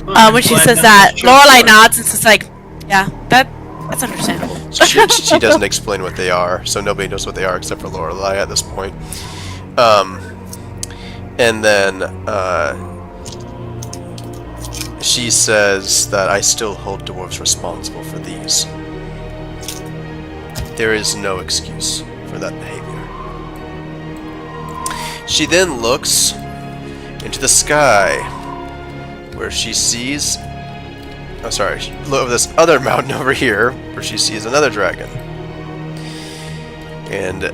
Speaker 4: When she says that, Lorelai nods and says like, yeah, that's understandable.
Speaker 2: So she doesn't explain what they are, so nobody knows what they are except for Lorelei at this point. And then she says that I still hold dwarves responsible for these. There is no excuse for that behavior. She then looks into the sky, where she sees... over this other mountain over here, where she sees another dragon. And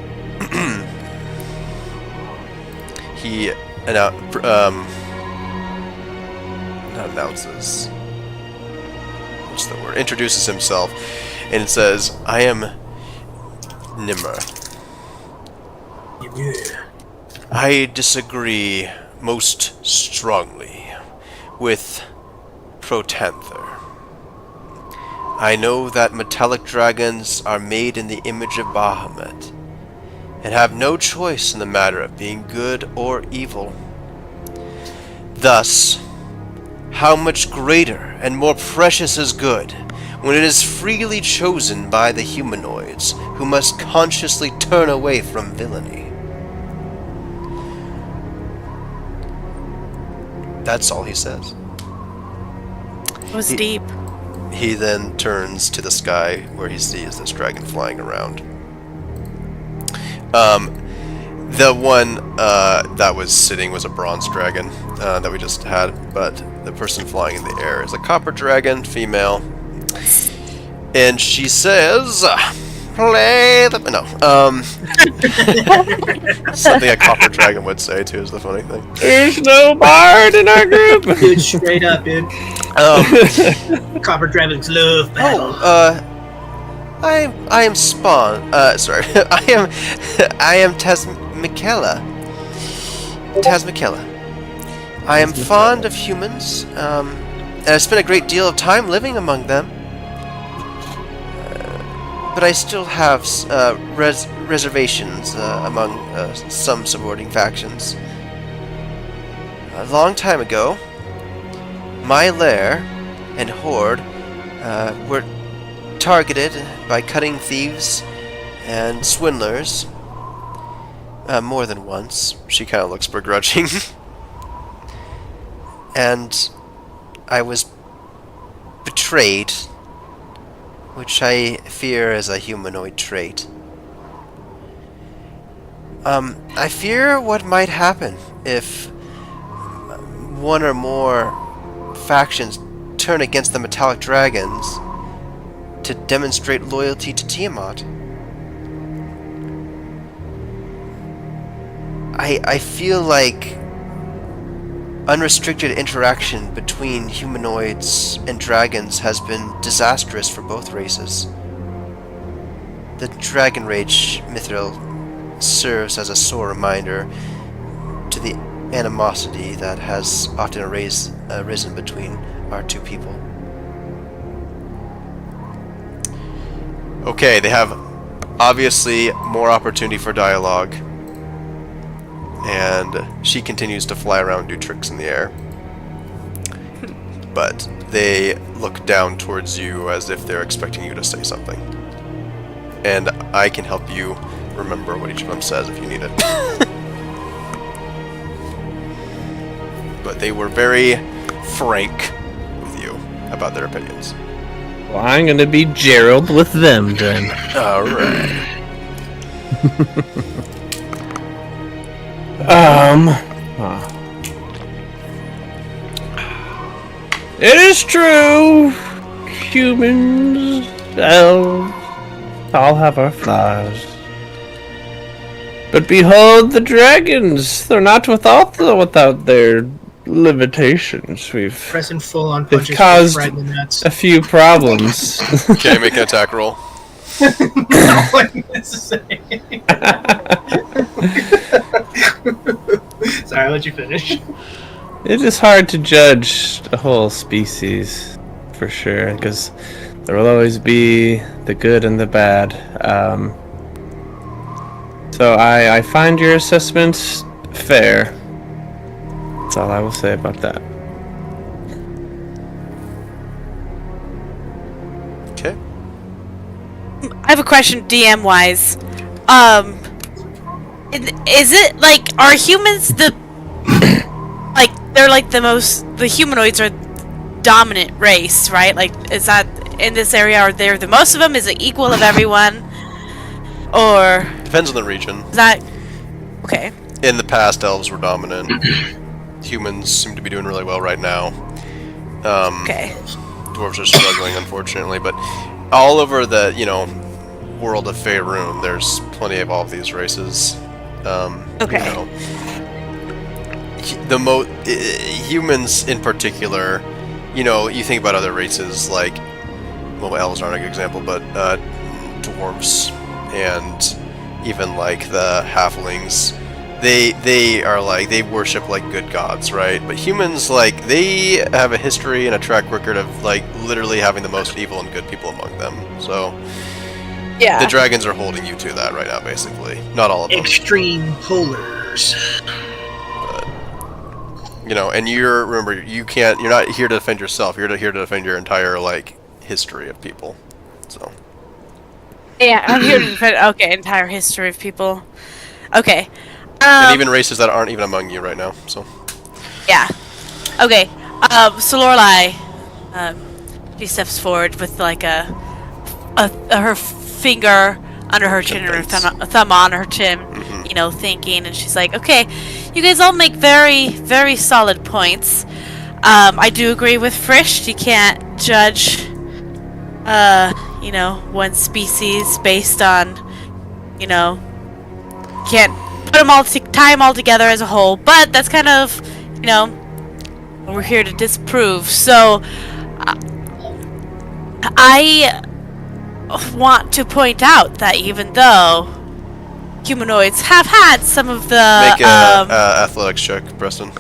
Speaker 2: he announces... what's the word? Introduces himself, and it says, I am Nimmer. I disagree most strongly with Protanther. I know that metallic dragons are made in the image of Bahamut, and have no choice in the matter of being good or evil. Thus, how much greater and more precious is good when it is freely chosen by the humanoids, who must consciously turn away from villainy. That's all he says.
Speaker 4: It was deep.
Speaker 2: He then turns to the sky where he sees this dragon flying around. The one that was sitting was a bronze dragon that we just had, but the person flying in the air is a copper dragon, female. And she says, play the... No. Something a copper dragon would say, too, is the funny thing.
Speaker 3: There's no bard in our group!
Speaker 5: Dude, straight up, dude. Copper dragons love battle.
Speaker 2: I am Spawn. Sorry. I am Tasmikella. I am fond of humans, and I spent a great deal of time living among them. But I still have reservations among some subordinating factions. A long time ago, my lair and horde were targeted by cunning thieves and swindlers more than once. She kind of looks begrudging. And I was betrayed, which I fear is a humanoid trait. I fear what might happen if one or more factions turn against the metallic dragons to demonstrate loyalty to Tiamat. I feel like unrestricted interaction between humanoids and dragons has been disastrous for both races. The Dragon Rage mithril serves as a sore reminder to the animosity that has often arisen between our two people. Okay, they have obviously more opportunity for dialogue. And she continues to fly around and do tricks in the air. But they look down towards you as if they're expecting you to say something. And I can help you remember what each of them says if you need it. but they were very frank with you about their opinions.
Speaker 3: Well, I'm gonna be Gerald with them then.
Speaker 2: Alright.
Speaker 3: It is true. Humans, elves, all have our flaws. But behold the dragons. They're not without their limitations.
Speaker 5: Pressing full on
Speaker 3: They've
Speaker 5: punches
Speaker 3: caused
Speaker 5: right in the nuts.
Speaker 3: a few problems.
Speaker 2: Okay, make an attack roll.
Speaker 5: Not necessary. Sorry, I'll let you finish.
Speaker 3: It is hard to judge a whole species, for sure, because there will always be the good and the bad. So I find your assessment fair. That's all I will say about that.
Speaker 2: Okay.
Speaker 4: I have a question, DM wise. Is it like, are humans the like they're like the humanoids are dominant race, right? Like, is that in this area? Are there the most of them? Is it equal of everyone, or
Speaker 2: Depends on the region.
Speaker 4: is that okay?
Speaker 2: In the past, elves were dominant. Humans seem to be doing really well right now.
Speaker 4: Okay.
Speaker 2: Dwarves are struggling, unfortunately, but all over the, world of Faerun, there's plenty of all of these races.
Speaker 4: Okay.
Speaker 2: Humans in particular, you think about other races like, well, elves aren't a good example, but dwarves and even like the halflings, they are like, they worship like good gods, right? But humans, like, they have a history and a track record of like literally having the most evil and good people among them. So
Speaker 4: Yeah.
Speaker 2: the dragons are holding you to that right now, basically. Not all of them.
Speaker 5: Extreme polars.
Speaker 2: And remember, you're not here to defend yourself. You're here to defend your entire, like, history of people. So.
Speaker 4: Yeah, I'm here to defend. Okay, entire history of people. Okay.
Speaker 2: And even races that aren't even among you right now, so.
Speaker 4: Yeah. Okay. So Lorelai, she steps forward with like her finger under her chin and her thumb on her chin, thinking, and she's like, "Okay, you guys all make very, very solid points. I do agree with Frisch. You can't judge, one species based on, can't put them all tie them all together as a whole. But that's kind of, what we're here to disprove. So, I want to point out that even though humanoids have had some of the
Speaker 2: Make a athletics check, Preston.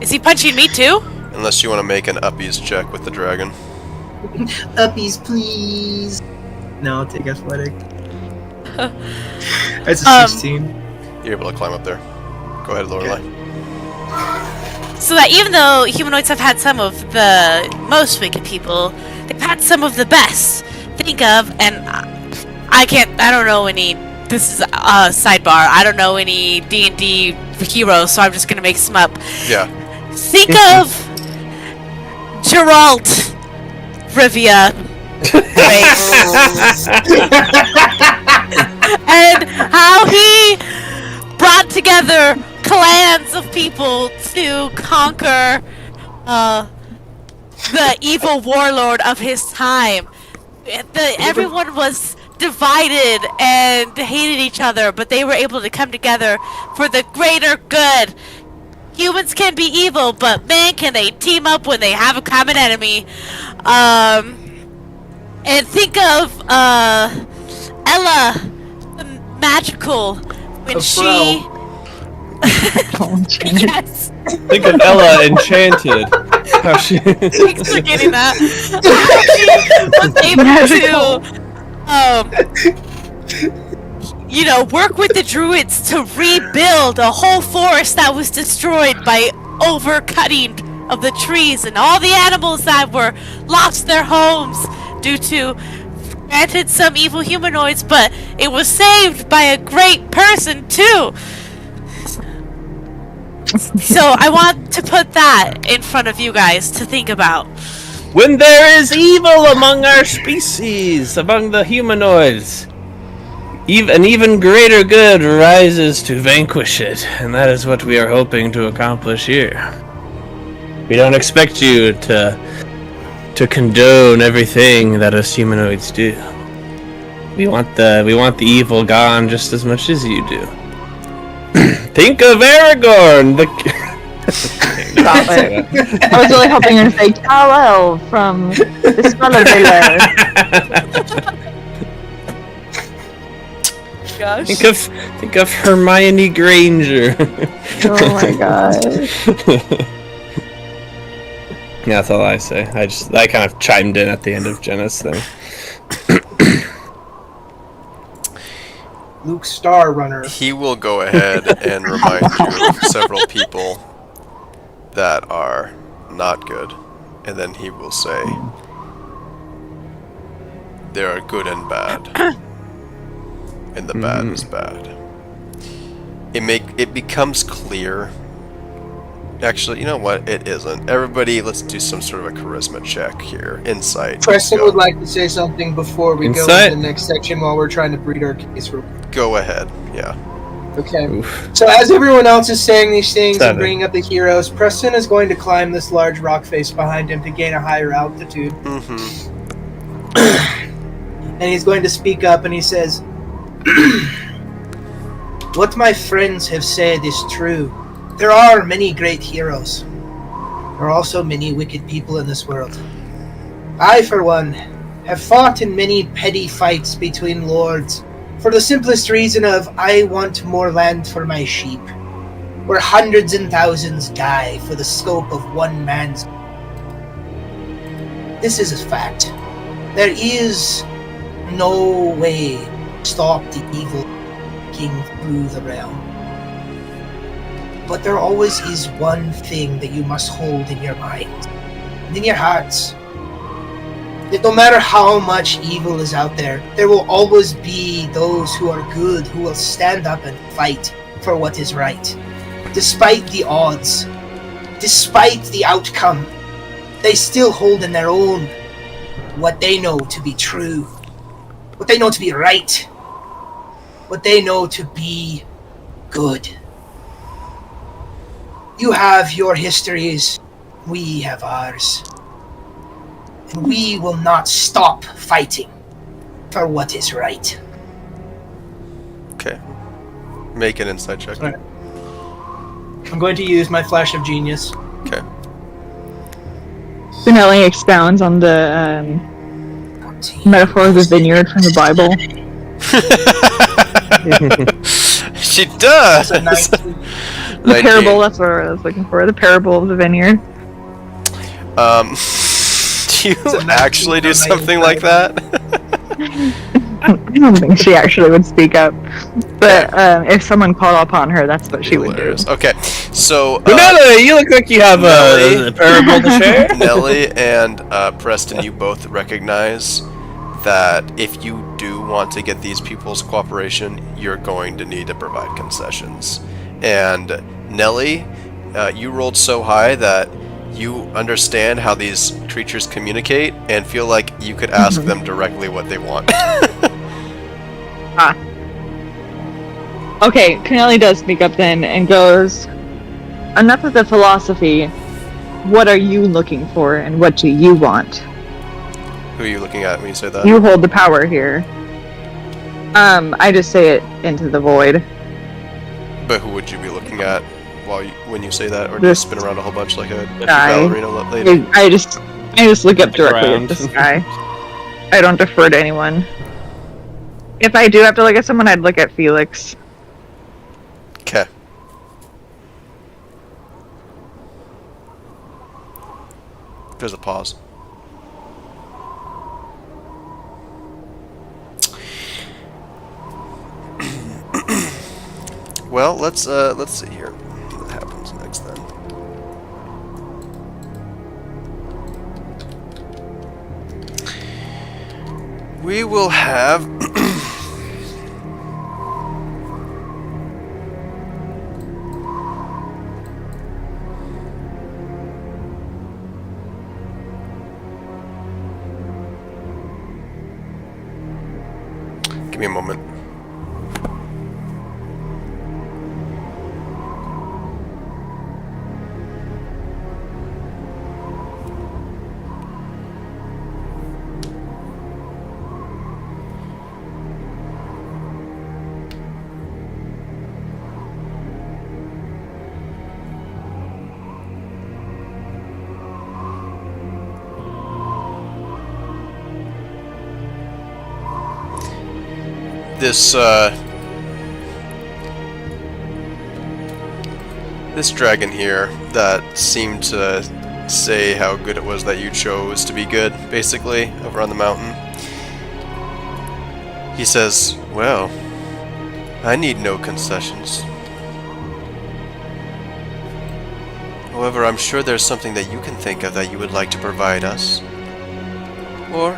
Speaker 4: Is he punching me too?
Speaker 2: Unless you want to make an uppies check with the dragon.
Speaker 5: Uppies, please. No, I'll take athletic. That's a 16.
Speaker 2: You're able to climb up there. Go ahead, Lorelai.
Speaker 4: So that even though humanoids have had some of the most wicked people, they've had some of the best. Think of, and I don't know any, this is a sidebar, I don't know any D&D heroes, so I'm just gonna make some up.
Speaker 2: Yeah.
Speaker 4: Think of Geralt Rivia and how he brought together clans of people to conquer the evil warlord of his time. Everyone was divided and hated each other, but they were able to come together for the greater good. Humans can be evil, but man, can they team up when they have a common enemy. And think of Ella, the magical, when she... Yes.
Speaker 3: Think of Ella Enchanted. How she...
Speaker 4: Thanks for getting that. She was able to, work with the druids to rebuild a whole forest that was destroyed by overcutting of the trees and all the animals that were lost their homes due to, granted, some evil humanoids, but it was saved by a great person too. So I want to put that in front of you guys to think about.
Speaker 3: When there is evil among our species, among the humanoids, an even greater good rises to vanquish it, and that is what we are hoping to accomplish here. We don't expect you to condone everything that us humanoids do. We want the evil gone just as much as you do. Think of Aragorn,
Speaker 1: Stop it. I was really hoping you were going to say Kal-El from the Spellervilla.
Speaker 4: Gosh.
Speaker 3: Think of Hermione Granger.
Speaker 1: Oh my god.
Speaker 3: Yeah, that's all I say. I kind of chimed in at the end of Jenna's thing.
Speaker 5: Luke Star Runner.
Speaker 2: He will go ahead and remind you of several people that are not good, and then he will say, there are good and bad, and the bad is bad. It becomes clear. Actually, you know what? It isn't. Everybody, let's do some sort of a charisma check here. Insight.
Speaker 5: Preston
Speaker 2: Go.
Speaker 5: would like to say something before we go
Speaker 3: Insight?
Speaker 5: into the next section while we're trying to breed our case.
Speaker 2: Go ahead. Yeah.
Speaker 5: Okay.
Speaker 3: Oof.
Speaker 5: So as everyone else is saying these things
Speaker 3: 7.
Speaker 5: and bringing up the heroes, Preston is going to climb this large rock face behind him to gain a higher altitude.
Speaker 2: Mm-hmm.
Speaker 5: And he's going to speak up and he says, what my friends have said is true. There are many great heroes. There are also many wicked people in this world. I, for one, have fought in many petty fights between lords for the simplest reason of I want more land for my sheep, where hundreds and thousands die for the scope of one man's. This is a fact. There is no way to stop the evil king through the realm. But there always is one thing that you must hold in your mind and in your hearts. That no matter how much evil is out there, there will always be those who are good who will stand up and fight for what is right. Despite the odds, despite the outcome, they still hold in their own what they know to be true, what they know to be right, what they know to be good. You have your histories, we have ours. And we will not stop fighting for what is right.
Speaker 2: Okay. Make an insight check.
Speaker 5: Alright. I'm going to use my flash of genius.
Speaker 2: Okay.
Speaker 1: Finelli expounds on the metaphor of the vineyard from the Bible.
Speaker 2: She does.
Speaker 5: So 19.
Speaker 1: The parable, that's what I was looking for. The parable of the vineyard.
Speaker 2: Do you
Speaker 5: It's a 19
Speaker 2: actually do
Speaker 5: from my
Speaker 2: something like that?
Speaker 1: I don't think she actually would speak up. But if someone called upon her, that's what she would do.
Speaker 2: Hilarious. Okay, so
Speaker 3: Nelly, you look like you have
Speaker 2: Nelly.
Speaker 3: a parable to share.
Speaker 2: Nelly and Preston, you both recognize that if you do want to get these people's cooperation, you're going to need to provide concessions. And Nelly, you rolled so high that you understand how these creatures communicate and feel like you could ask them directly what they want.
Speaker 1: Okay, Cornelia does speak up then and goes, enough of the philosophy. What are you looking for and what do you want?
Speaker 2: Who are you looking at when you say that?
Speaker 1: You hold the power here. I just say it into the void.
Speaker 2: But who would you be looking at when you say that? Or do you
Speaker 1: This
Speaker 2: spin around a whole bunch like a
Speaker 1: guy.
Speaker 2: ballerina lady?
Speaker 1: I just look up directly
Speaker 3: Ground.
Speaker 1: at the sky. I don't defer to anyone. If I do have to look at someone, I'd look at Felix.
Speaker 2: Okay. There's a pause. Well, let's see here. What happens next then? We will have me a moment. This dragon here that seemed to say how good it was that you chose to be good, basically, over on the mountain. He says, well, I need no concessions. However, I'm sure there's something that you can think of that you would like to provide us. Or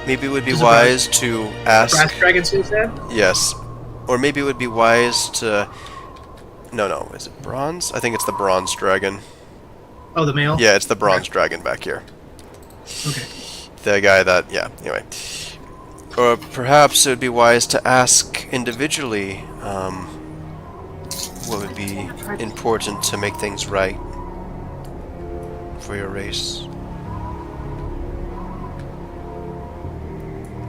Speaker 2: maybe it would be wise to ask...
Speaker 5: Brass dragon says that?
Speaker 2: Yes. Or maybe it would be wise to... No, is it bronze? I think it's the bronze dragon.
Speaker 5: Oh, the male?
Speaker 2: Yeah, it's the bronze dragon back here.
Speaker 5: Okay.
Speaker 2: The guy that... Yeah, anyway. Or perhaps it would be wise to ask individually what would be important to make things right for your race.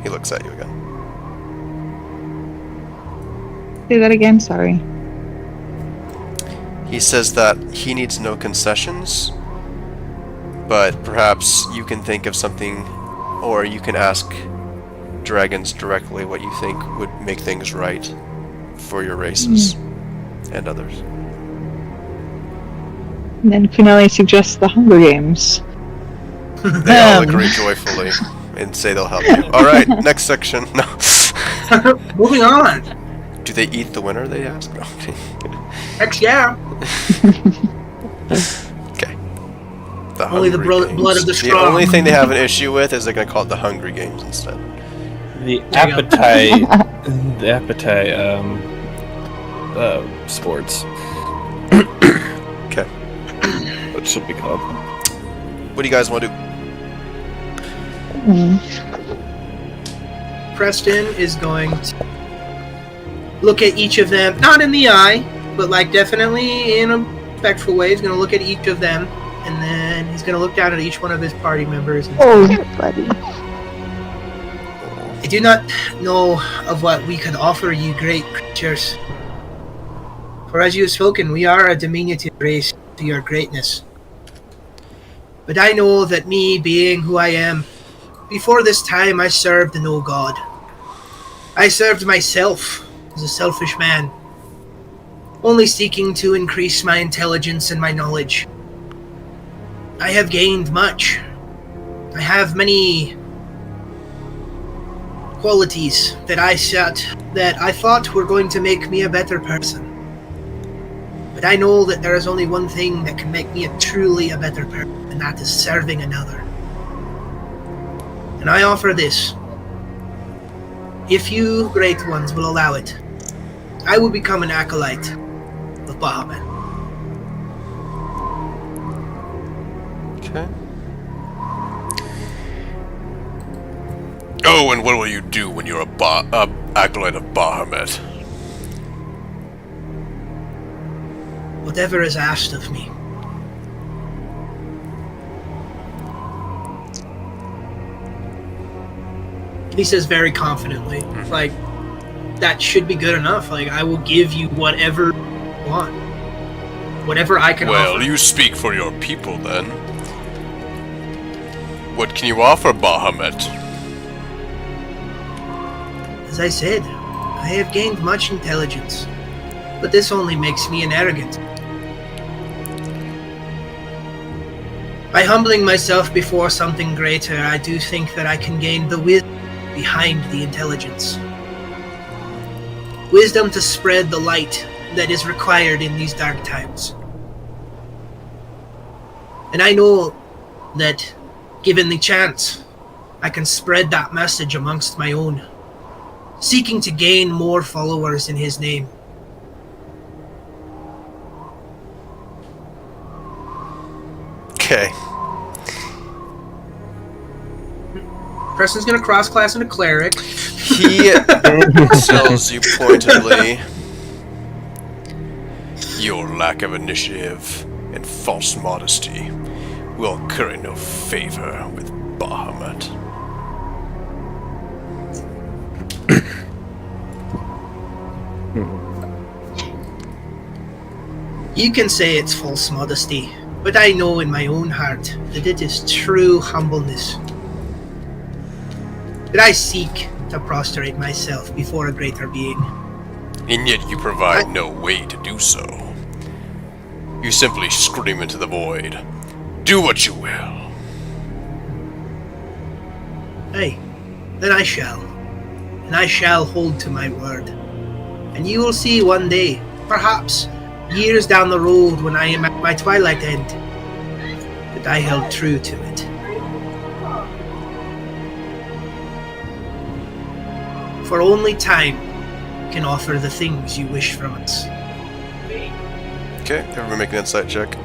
Speaker 2: He looks at you again.
Speaker 1: Say that again, sorry.
Speaker 2: He says that he needs no concessions, but perhaps you can think of something, or you can ask dragons directly what you think would make things right for your races and others.
Speaker 1: And then Finale suggests the Hunger Games.
Speaker 2: They all agree joyfully and say they'll help you. Alright, next section. No.
Speaker 5: Moving on.
Speaker 2: Do they eat the winner, they ask? No.
Speaker 5: Heck yeah.
Speaker 2: Okay. The
Speaker 5: Only the
Speaker 2: Hungry Games.
Speaker 5: blood of the
Speaker 2: The
Speaker 5: strong.
Speaker 2: only thing they have an issue with is they're going to call it the Hungry Games instead.
Speaker 3: The
Speaker 5: There you go.
Speaker 3: appetite, sports.
Speaker 2: Okay.
Speaker 3: What should be called?
Speaker 2: What do you guys want to do?
Speaker 5: Preston is going to look at each of them, not in the eye, but like definitely in a respectful way. He's going to look at each of them, and then he's going to look down at each one of his party members. And
Speaker 1: Oh, buddy.
Speaker 5: I do not know of what we could offer you, great creatures. For as you have spoken, we are a diminutive race to your greatness. But I know that me being who I am, before this time I served no god. I served myself as a selfish man, only seeking to increase my intelligence and my knowledge. I have gained much. I have many qualities that I thought were going to make me a better person. But I know that there is only one thing that can make me truly a better person, and that is serving another. And I offer this. If you great ones will allow it, I will become an acolyte of Bahamut.
Speaker 2: Okay. Oh, and what will you do when you're a acolyte of Bahamut?
Speaker 5: Whatever is asked of me. He says very confidently, like, that should be good enough. Like, I will give you whatever you want. Whatever I can
Speaker 2: Well,
Speaker 5: offer.
Speaker 2: you speak for your people then. What can you offer, Bahamut?
Speaker 5: As I said, I have gained much intelligence, but this only makes me an arrogant. By humbling myself before something greater, I do think that I can gain the wisdom behind the intelligence. Wisdom to spread the light that is required in these dark times. And I know that, given the chance, I can spread that message amongst my own, seeking to gain more followers in his name.
Speaker 2: Okay.
Speaker 5: Preston's gonna cross-class into cleric.
Speaker 2: He tells you pointedly, your lack of initiative and false modesty will curry no favor with Bahamut.
Speaker 5: You can say it's false modesty, but I know in my own heart that it is true humbleness. That I seek to prostrate myself before a greater being.
Speaker 2: And yet you provide no way to do so. You simply scream into the void, do what you will.
Speaker 5: Aye, then I shall. And I shall hold to my word. And you will see one day, perhaps years down the road when I am at my twilight end, that I held true to it. For only time can offer the things you wish from us.
Speaker 2: Okay, everyone make an insight check.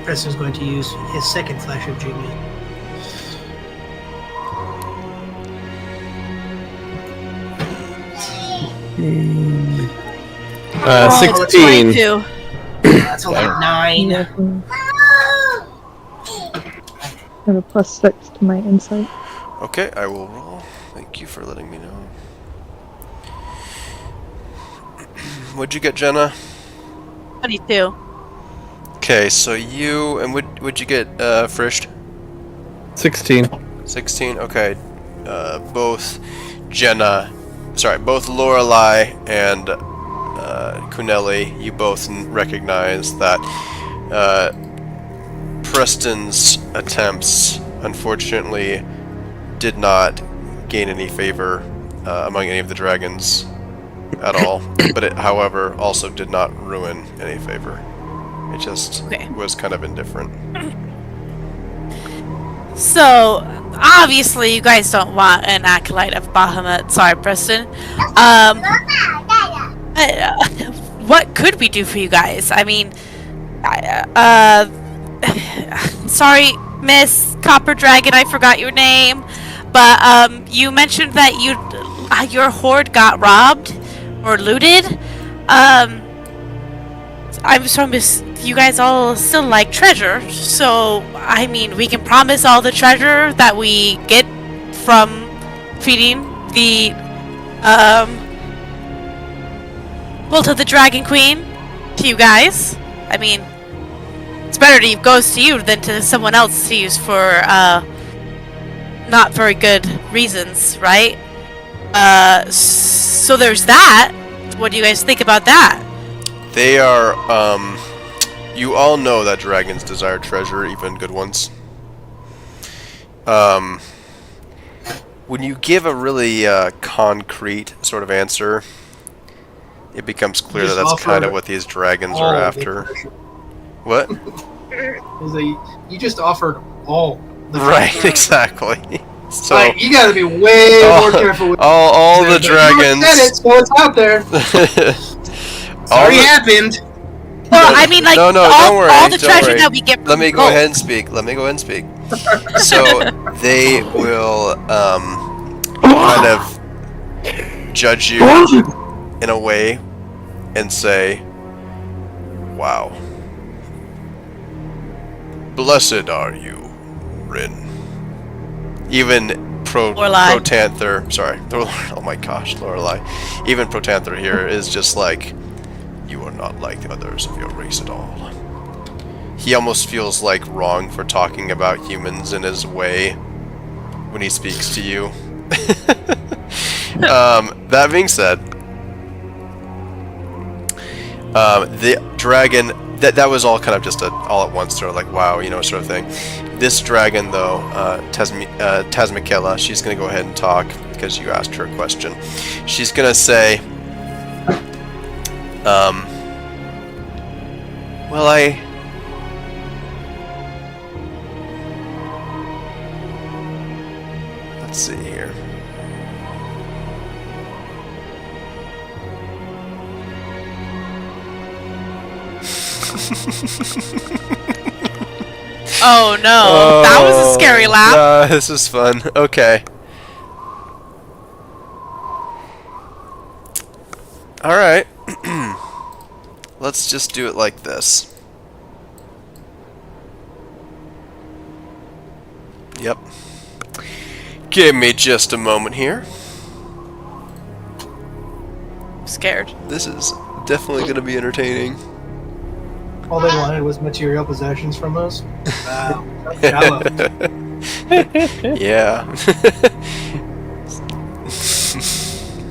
Speaker 5: Preston's going to use his second flash of genius.
Speaker 4: Oh,
Speaker 3: 16.
Speaker 4: 22.
Speaker 5: That's only 9.
Speaker 1: I have a +6 to my insight.
Speaker 2: Okay, I will roll. Thank you for letting me know. What'd you get, Jenna?
Speaker 4: 22.
Speaker 2: Okay, so you and would you get Frished?
Speaker 3: 16.
Speaker 2: 16. Okay, both both Lorelei and Kuneli, you both recognize that Preston's attempts, unfortunately, did not gain any favor among any of the dragons at all. But it, however, also did not ruin any favor. It just was kind of indifferent.
Speaker 4: So, obviously, you guys don't want an acolyte of Bahamut. Sorry, Preston. What could we do for you guys? I mean, sorry, Miss Copper Dragon, I forgot your name, but you mentioned that your hoard got robbed or looted. I'm sorry, Miss. You guys all still like treasure, so I mean, we can promise all the treasure that we get from feeding the to the Dragon Queen to you guys. I mean, it's better to goes to you than to someone else to use for not very good reasons, right? So there's that. What do you guys think about that?
Speaker 2: They are, you all know that dragons desire treasure, even good ones. When you give a really concrete sort of answer, it becomes clear that that's kind of what these dragons are after. What?
Speaker 5: You just offered all.
Speaker 2: Right, exactly. So
Speaker 5: like, you gotta be way more careful with
Speaker 2: all the dragons.
Speaker 5: You said it, so it's out there. It's already happened.
Speaker 4: Well, I mean, like,
Speaker 2: no, don't worry,
Speaker 4: all the
Speaker 2: don't
Speaker 4: treasure
Speaker 2: worry.
Speaker 4: that we get from
Speaker 2: Let me go
Speaker 4: gold.
Speaker 2: ahead and speak. So they will kind of judge you in a way and say, "Wow, blessed are you, Rin." Even Protanther, sorry, oh my gosh, Lorelei. Even Protanther here is just like, you are not like the others of your race at all. He almost feels like wrong for talking about humans in his way when he speaks to you. That being said, the dragon, that was all kind of just all at once sort of like, wow, sort of thing. This dragon, though, Tasmikela, she's going to go ahead and talk because you asked her a question. She's going to say, well, let's see here.
Speaker 4: Oh no, that was a scary laugh.
Speaker 2: This is fun. Okay. Alright. Let's just do it like this. Yep. Give me just a moment here.
Speaker 4: I'm scared.
Speaker 2: This is definitely going to be entertaining.
Speaker 5: All they wanted was material possessions from us. Wow. Shallow.
Speaker 2: Yeah.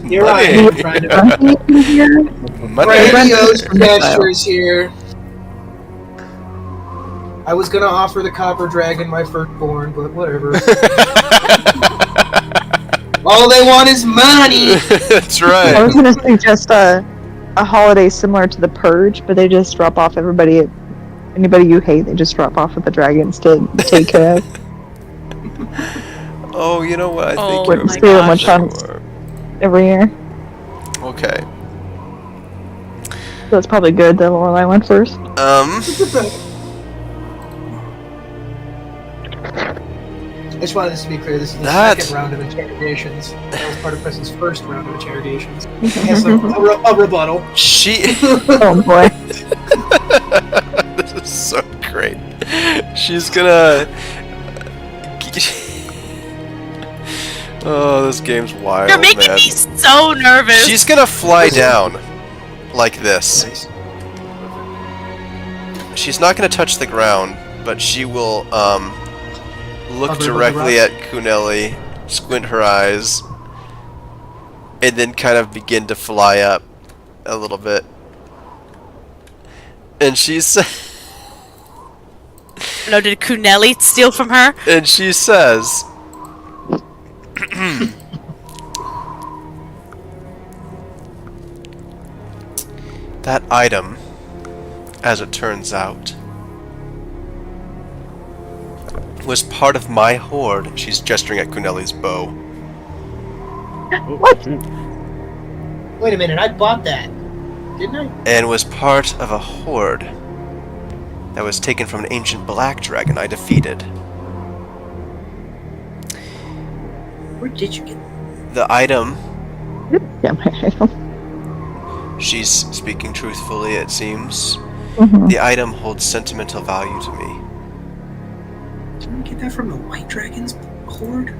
Speaker 5: You're right.
Speaker 2: Money.
Speaker 5: I'm trying to
Speaker 2: Money.
Speaker 5: grandiose gestures here. I was gonna offer the copper dragon my firstborn, but whatever. All they want is money.
Speaker 2: That's
Speaker 1: I
Speaker 2: right.
Speaker 1: was gonna suggest a holiday similar to the Purge, but they just drop off anybody you hate. They just drop off with the dragons to take care of.
Speaker 2: Oh, you know what? I
Speaker 4: Oh
Speaker 2: think
Speaker 4: my
Speaker 2: you're
Speaker 1: gosh.
Speaker 2: sure.
Speaker 1: Every year.
Speaker 2: Okay.
Speaker 1: So that's probably good that Lorelai went first.
Speaker 5: I just wanted this to be clear. This is the
Speaker 2: That-
Speaker 5: second round of interrogations. That was part of Preston's first round of interrogations. Yes, a rebuttal.
Speaker 2: She.
Speaker 1: Oh boy.
Speaker 2: This is so great. She's gonna. Oh, this game's wild,
Speaker 4: You're making
Speaker 2: man.
Speaker 4: me so nervous.
Speaker 2: She's gonna fly down like this.
Speaker 5: Nice.
Speaker 2: She's not gonna touch the ground, but she will look
Speaker 5: Hover above the
Speaker 2: directly
Speaker 5: rocks.
Speaker 2: at Kuneli, squint her eyes, and then kind of begin to fly up a little bit. And she's
Speaker 4: No, did Kuneli steal from her?
Speaker 2: and she says, that item, as it turns out, was part of my hoard. She's gesturing at Kuneli's bow.
Speaker 1: What?
Speaker 5: Wait a minute, I bought that. Didn't I?
Speaker 2: And was part of a hoard that was taken from an ancient black dragon I defeated.
Speaker 5: Where did you get that?
Speaker 2: The item,
Speaker 1: Yeah, my item.
Speaker 2: she's speaking truthfully, it seems.
Speaker 1: Mhm.
Speaker 2: The item holds sentimental value to me.
Speaker 5: Didn't you get that from the White Dragon's horde?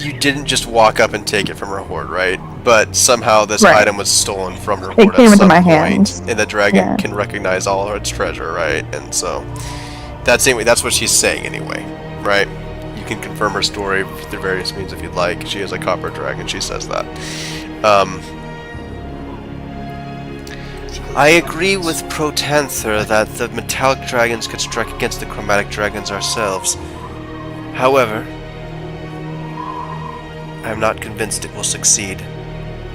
Speaker 2: You didn't just walk up and take it from her hoard, right? But somehow this
Speaker 1: Right.
Speaker 2: item was stolen from her
Speaker 1: It
Speaker 2: hoard
Speaker 1: came
Speaker 2: at
Speaker 1: into
Speaker 2: some
Speaker 1: my
Speaker 2: point,
Speaker 1: hands.
Speaker 2: and the dragon
Speaker 1: Yeah.
Speaker 2: can recognize all its treasure, right? And so that's what she's saying anyway, right? You can confirm her story through various means if you'd like. She is a copper dragon. She says that. I agree with Protanther that the metallic dragons could strike against the chromatic dragons ourselves. However, I am not convinced it will succeed,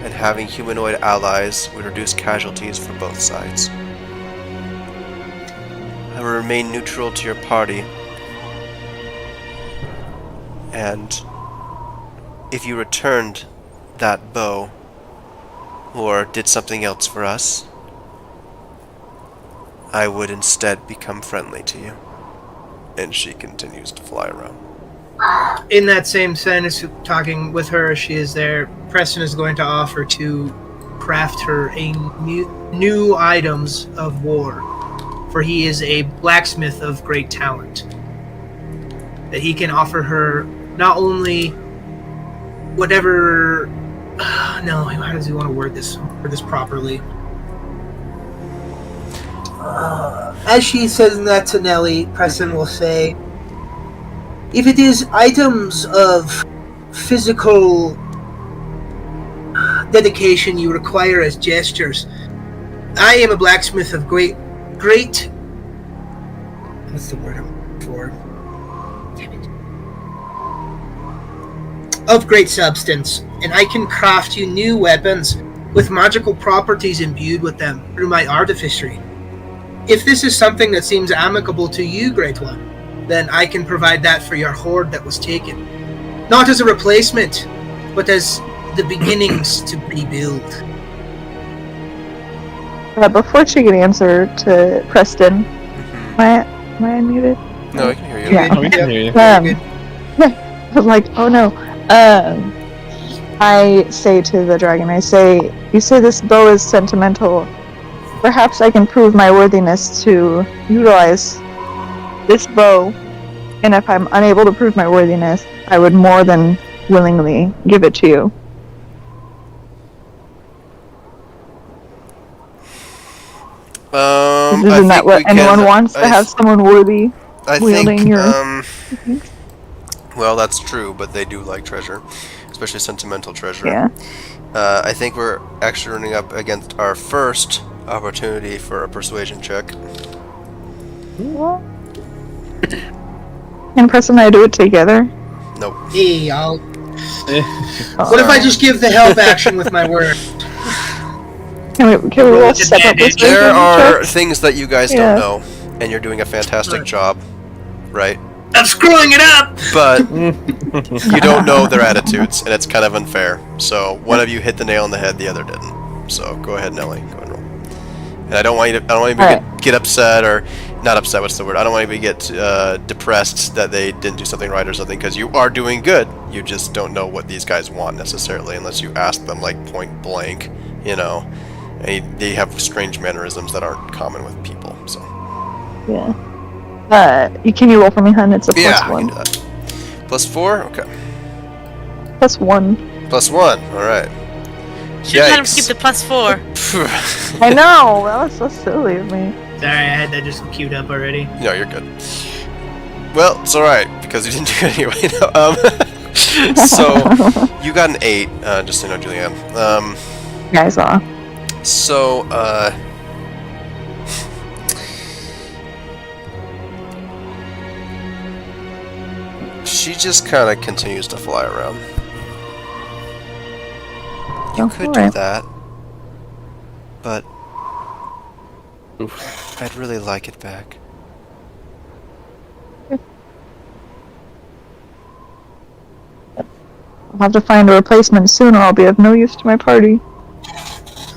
Speaker 2: and having humanoid allies would reduce casualties for both sides. I will remain neutral to your party, and if you returned that bow, or did something else for us, I would instead become friendly to you. And she continues to fly around.
Speaker 5: In that same sentence, talking with her as she is there, Preston is going to offer to craft her a new items of war, for he is a blacksmith of great talent. That he can offer her not only whatever. No, how does he want to word this properly? As she says that to Nellie, Preston will say, if it is items of physical dedication you require as gestures, I am a blacksmith of great, what's the word I'm looking for? Damn it. Of great substance, and I can craft you new weapons with magical properties imbued with them through my artificery. If this is something that seems amicable to you, Great One, then I can provide that for your hoard that was taken. Not as a replacement, but as the beginnings to rebuild.
Speaker 1: Before she could answer to Preston, am I unmuted?
Speaker 2: No, I can hear you.
Speaker 1: Yeah.
Speaker 3: Oh, we can hear you.
Speaker 1: I was like, oh no. I say to the dragon, you say this bow is sentimental. Perhaps I can prove my worthiness to utilize this bow, and if I'm unable to prove my worthiness, I would more than willingly give it to you. Isn't that what anyone wants, to have someone worthy wielding your...
Speaker 2: Well, that's true, but they do like treasure, especially sentimental treasure.
Speaker 1: Yeah.
Speaker 2: I think we're actually running up against our first opportunity for a persuasion check.
Speaker 1: Can Preston and I do it together?
Speaker 2: Nope.
Speaker 5: Hey, what if I just give the help action with my word?
Speaker 1: Can we roll separate persuasion
Speaker 2: There are
Speaker 1: checks?
Speaker 2: things that you guys don't know, and you're doing a fantastic job, right?
Speaker 5: I'm screwing it up!
Speaker 2: But you don't know their attitudes, and it's kind of unfair. So one of you hit the nail on the head, the other didn't. So go ahead, Nelly. Go ahead and roll. And I don't want you to get upset, or not upset. What's the word? I don't want you to get depressed that they didn't do something right or something, because you are doing good. You just don't know what these guys want necessarily, unless you ask them like point blank, you know. And they have strange mannerisms that aren't common with people. So.
Speaker 1: Yeah. Can you roll for me, hun? It's a +1.
Speaker 2: Yeah, I can do that. +4? Okay.
Speaker 1: +1.
Speaker 2: +1, alright.
Speaker 4: Should let him keep the +4.
Speaker 1: I know! That was so silly of me.
Speaker 5: Sorry, I had that just queued up already.
Speaker 2: No, you're good. Well, it's alright, because you didn't do it anyway. So, you got an 8, just so you know, Julianne.
Speaker 1: Yeah, I saw.
Speaker 2: So, she just kind of continues to fly around. You could do that, but I'd really like it back.
Speaker 1: I'll have to find a replacement soon, or I'll be of no use to my party.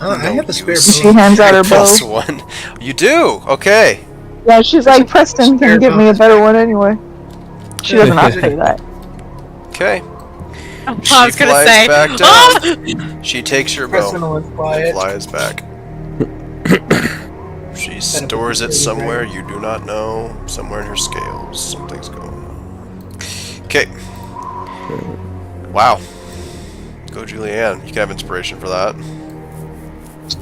Speaker 5: Oh, I have a spare bow.
Speaker 1: She hands out her bow.
Speaker 2: +1. You do? Okay.
Speaker 1: Yeah, she's like, Preston can give me a better one anyway. She doesn't have to do that.
Speaker 2: Okay.
Speaker 4: I was gonna
Speaker 2: flies
Speaker 4: say.
Speaker 2: back down. She takes your bow
Speaker 5: Preston will
Speaker 2: and
Speaker 5: quiet.
Speaker 2: flies back. She stores it somewhere you do not know. Somewhere in her scales. Something's going on. Okay. Wow. Go, Julianne. You can have inspiration for that.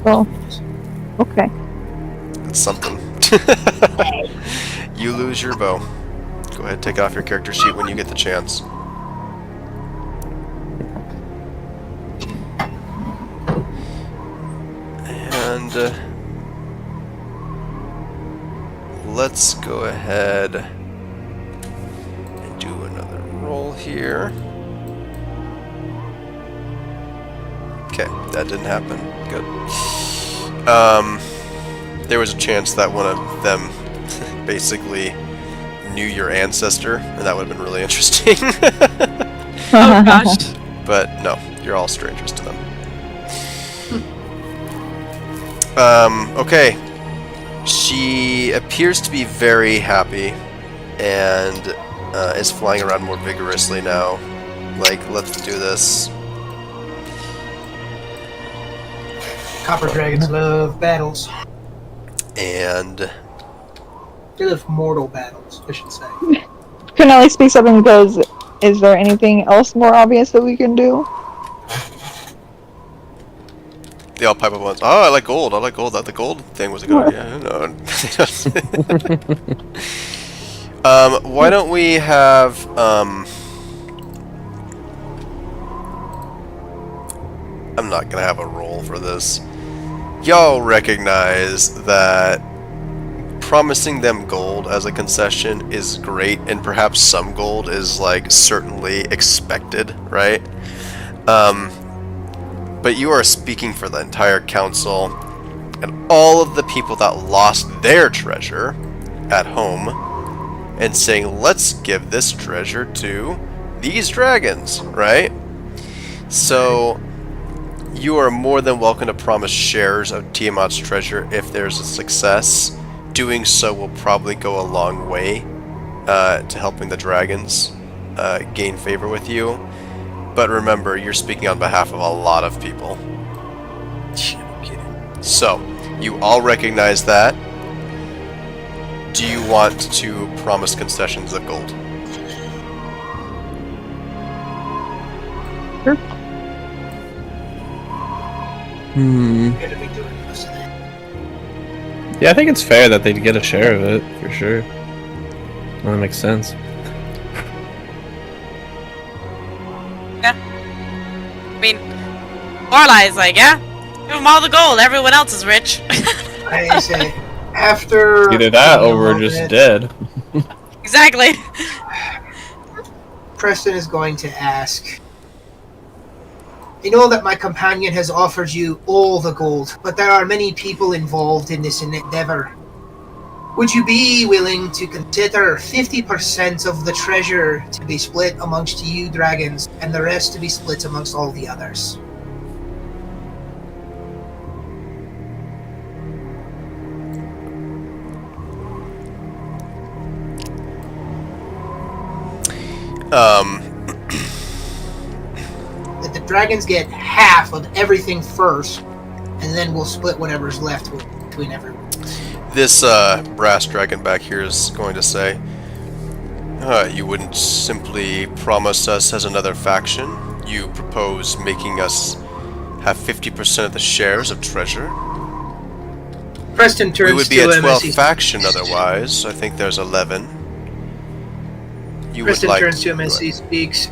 Speaker 1: So, okay.
Speaker 2: It's something. You lose your bow. Go ahead, take off your character sheet when you get the chance. And let's go ahead and do another roll here. Okay, that didn't happen. Good. There was a chance that one of them basically knew your ancestor, and that would have been really interesting.
Speaker 4: Oh gosh.
Speaker 2: But no, you're all strangers to them. Okay. She appears to be very happy and is flying around more vigorously now. Like, let's do this.
Speaker 5: Copper dragons love battles.
Speaker 2: And
Speaker 5: They love mortal battles, I should say.
Speaker 1: Cornelia speaks up and goes, is there anything else more obvious that we can do?
Speaker 2: they all pipe up once. Oh, I like gold. I like gold. That the gold thing was a good idea. No. Why don't we have I'm not gonna have a roll for this. Y'all recognize that promising them gold as a concession is great, and perhaps some gold is like certainly expected, right? But you are speaking for the entire council and all of the people that lost their treasure at home and saying, let's give this treasure to these dragons, right? So you are more than welcome to promise shares of Tiamat's treasure if there's a success. Doing so will probably go a long way to helping the dragons gain favor with you. But remember, you're speaking on behalf of a lot of people. So, you all recognize that. Do you want to promise concessions of gold?
Speaker 1: Sure.
Speaker 3: Yeah, I think it's fair that they'd get a share of it, for sure. Well, that makes sense.
Speaker 4: Yeah. I mean, Lorelai's like, yeah, give them all the gold. Everyone else is rich.
Speaker 5: I say, after
Speaker 3: Either that or we're just dead.
Speaker 4: Exactly.
Speaker 5: Preston is going to ask, I know that my companion has offered you all the gold, but there are many people involved in this endeavor. Would you be willing to consider 50% of the treasure to be split amongst you dragons, and the rest to be split amongst all the others? That the dragons get half of everything first, and then we'll split whatever's left between everyone.
Speaker 2: This brass dragon back here is going to say, you wouldn't simply promise us as another faction. You propose making us have 50% of the shares of treasure.
Speaker 5: Preston turns
Speaker 2: We would be
Speaker 5: to
Speaker 2: a
Speaker 5: him
Speaker 2: 12th
Speaker 5: as
Speaker 2: faction otherwise. I think there's 11. You would
Speaker 5: Preston
Speaker 2: like...
Speaker 5: turns to him as
Speaker 2: Go
Speaker 5: he
Speaker 2: ahead.
Speaker 5: speaks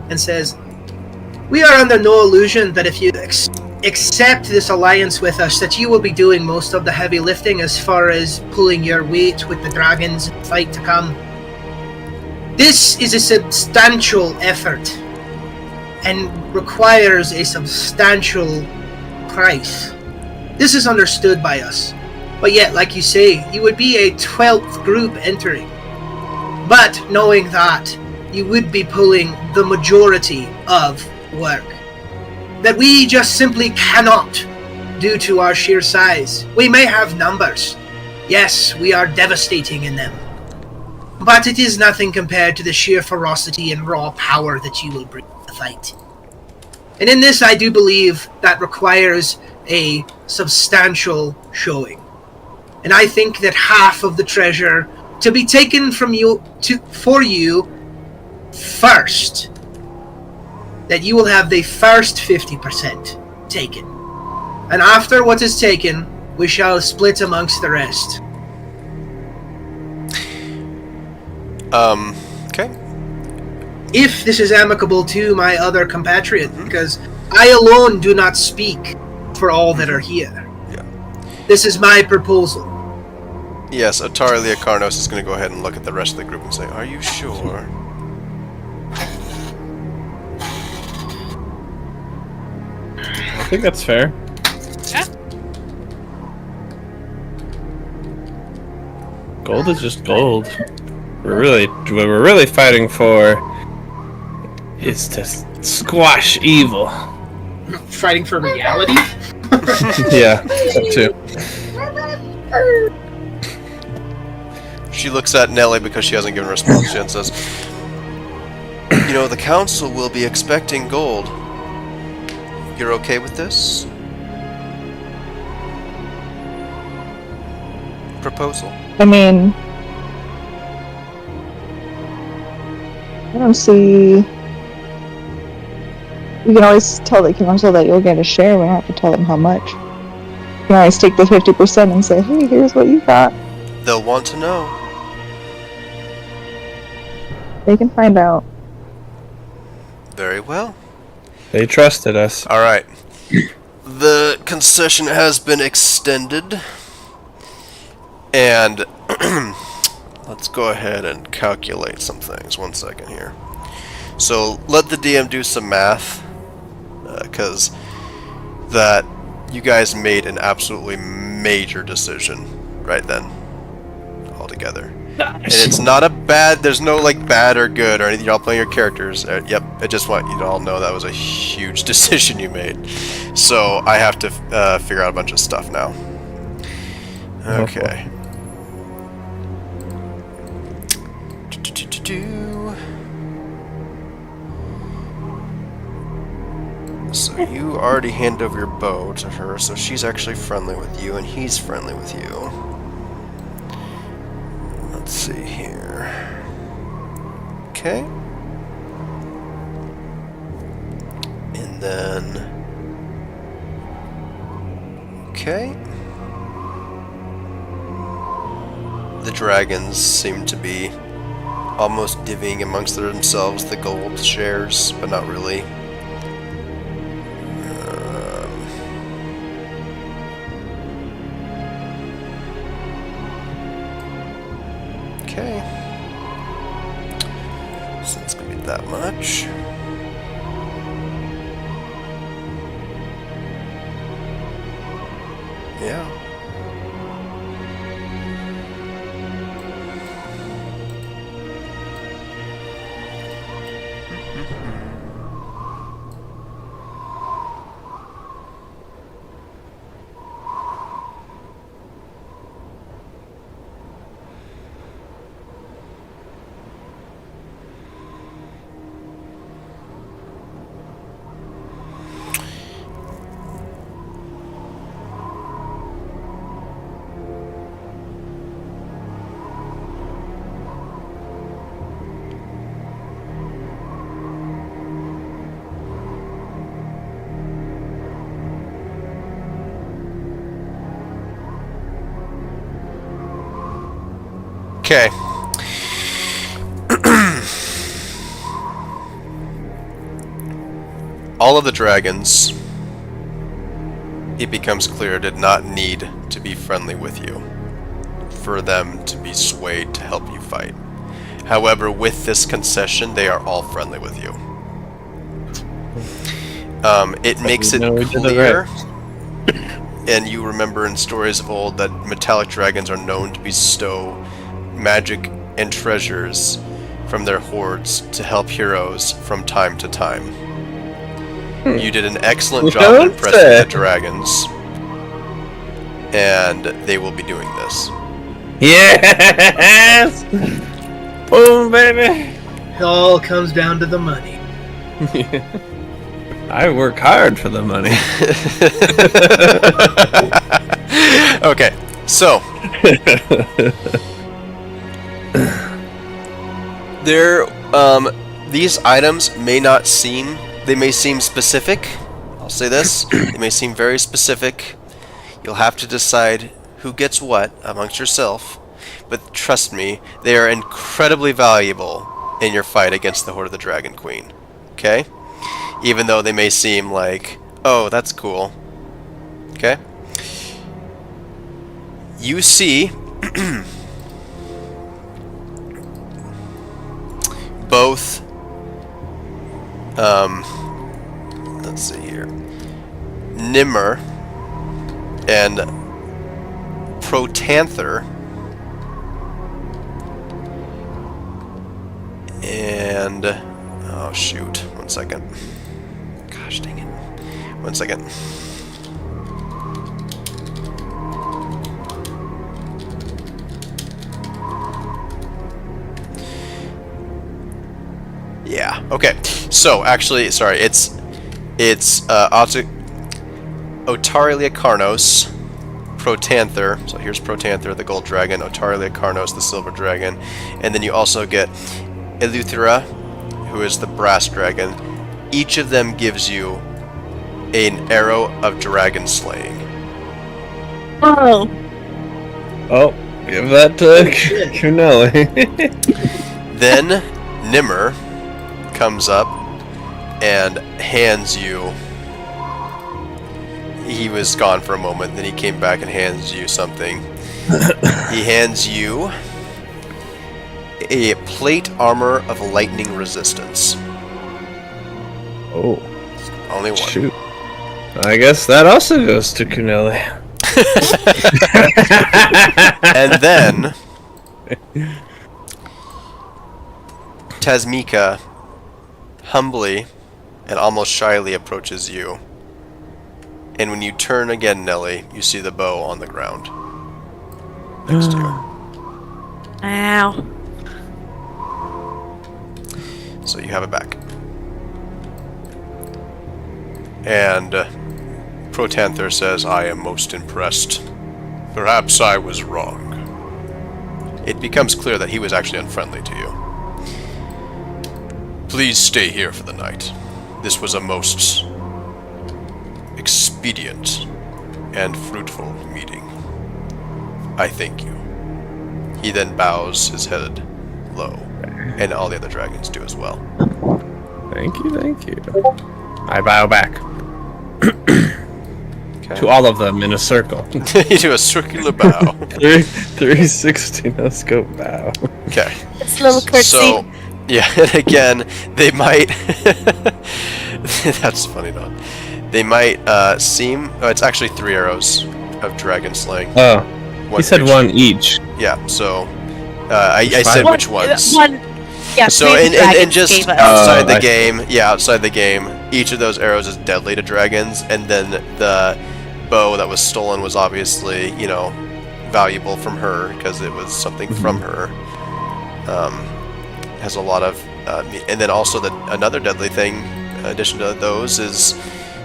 Speaker 5: and says, we are under no illusion that if you accept this alliance with us, that you will be doing most of the heavy lifting as far as pulling your weight with the dragons in the fight to come. This is a substantial effort and requires a substantial price. This is understood by us. But yet, like you say, you would be a 12th group entering. But knowing that, you would be pulling the majority of work that we just simply cannot due to our sheer size. We may have numbers. Yes, we are devastating in them. But it is nothing compared to the sheer ferocity and raw power that you will bring to the fight. And in this, I do believe that requires a substantial showing. And I think that half of the treasure to be taken from you for you first, that you will have the first 50% taken. And after what is taken, we shall split amongst the rest.
Speaker 2: Okay.
Speaker 5: If this is amicable to my other compatriot, because I alone do not speak for all that are here.
Speaker 2: Yeah.
Speaker 5: This is my proposal.
Speaker 2: Yes, Atari Leocarnos is going to go ahead and look at the rest of the group and say, are you sure?
Speaker 3: I think that's fair.
Speaker 4: Yeah.
Speaker 3: Gold is just gold. What we're really fighting for is to squash evil.
Speaker 5: Fighting for reality?
Speaker 3: Yeah, that too.
Speaker 2: She looks at Nelly because she hasn't given a response yet and says, you know, the council will be expecting gold. You're okay with this proposal?
Speaker 1: I mean, I don't see. We can always tell the council that you'll get a share. We don't have to tell them how much. We can always take the 50% and say, hey, here's what you got.
Speaker 2: They'll want to know.
Speaker 1: They can find out.
Speaker 2: Very well.
Speaker 3: They trusted us.
Speaker 2: Alright. The concession has been extended. And let's go ahead and calculate some things. 1 second here. So let the DM do some math. Because that you guys made an absolutely major decision right then. Altogether. And it's not a bad, there's no like bad or good or anything, you're all playing your characters. Yep, I just want you to all know that was a huge decision you made. So I have to figure out a bunch of stuff now. Okay. So you already handed over your bow to her, so she's actually friendly with you, and he's friendly with you. Let's see here. Okay. And then... Okay. The dragons seem to be almost divvying amongst themselves the gold shares, but not really. Okay. So it's gonna be that much. Yeah. Okay. All of the dragons, it becomes clear, did not need to be friendly with you for them to be swayed to help you fight. However, with this concession, they are all friendly with you. It makes it clear, and you remember in stories of old that metallic dragons are known to bestow magic and treasures from their hoards to help heroes from time to time. You did an excellent job in impressing the dragons, and they will be doing this.
Speaker 3: Yes! Boom, baby!
Speaker 5: It all comes down to the money.
Speaker 3: I work hard for the money.
Speaker 2: Okay, so these items may not seem, they may seem specific. I'll say this, they may seem very specific. You'll have to decide who gets what amongst yourself, but trust me, they are incredibly valuable in your fight against the Horde of the Dragon Queen. Okay? Even though they may seem like, oh, that's cool. Okay? You see both, let's see here, Nimmer and Protanther, and, oh shoot, 1 second. Gosh dang it. 1 second. Yeah, okay. So, actually, sorry, it's Otari Leocarnos, Protanther, so here's Protanther, the gold dragon, Otari Leocarnos, the silver dragon, and then you also get Eleuthera, who is the brass dragon. Each of them gives you an arrow of dragon slaying.
Speaker 3: Oh, give that to Cunelli.
Speaker 2: Then Nimmer comes up and hands you, he was gone for a moment, then he came back and hands you something. He hands you a plate armor of lightning resistance.
Speaker 3: Oh.
Speaker 2: Only one.
Speaker 3: Shoot. I guess that also goes to Cunelli.
Speaker 2: And then Tasmika humbly and almost shyly approaches you. And when you turn again, Nelly, you see the bow on the ground next to you.
Speaker 4: Ow.
Speaker 2: So you have it back. And Protanther says, I am most impressed. Perhaps I was wrong. It becomes clear that he was actually unfriendly to you. Please stay here for the night. This was a most expedient and fruitful meeting. I thank you. He then bows his head low, and all the other dragons do as well.
Speaker 3: Thank you, thank you. I bow back.
Speaker 2: Okay.
Speaker 3: To all of them in a circle.
Speaker 2: You do a circular bow.
Speaker 3: 360 no scope bow.
Speaker 2: Okay.
Speaker 4: It's a little curtsy.
Speaker 2: So, yeah, and again, they might... That's funny, though. They might seem... Oh, it's actually 3 arrows of dragon slaying.
Speaker 3: Oh,
Speaker 2: One
Speaker 3: he said
Speaker 2: each.
Speaker 3: one each.
Speaker 2: Yeah, so... I said which ones.
Speaker 4: One. Yeah.
Speaker 2: So,
Speaker 4: three
Speaker 2: and
Speaker 4: dragons
Speaker 2: just
Speaker 4: gave us.
Speaker 2: outside the
Speaker 3: I see.
Speaker 2: game, outside the game, each of those arrows is deadly to dragons, and then the bow that was stolen was obviously, valuable from her, because it was something from her. Has a lot of... and then also another deadly thing, in addition to those, is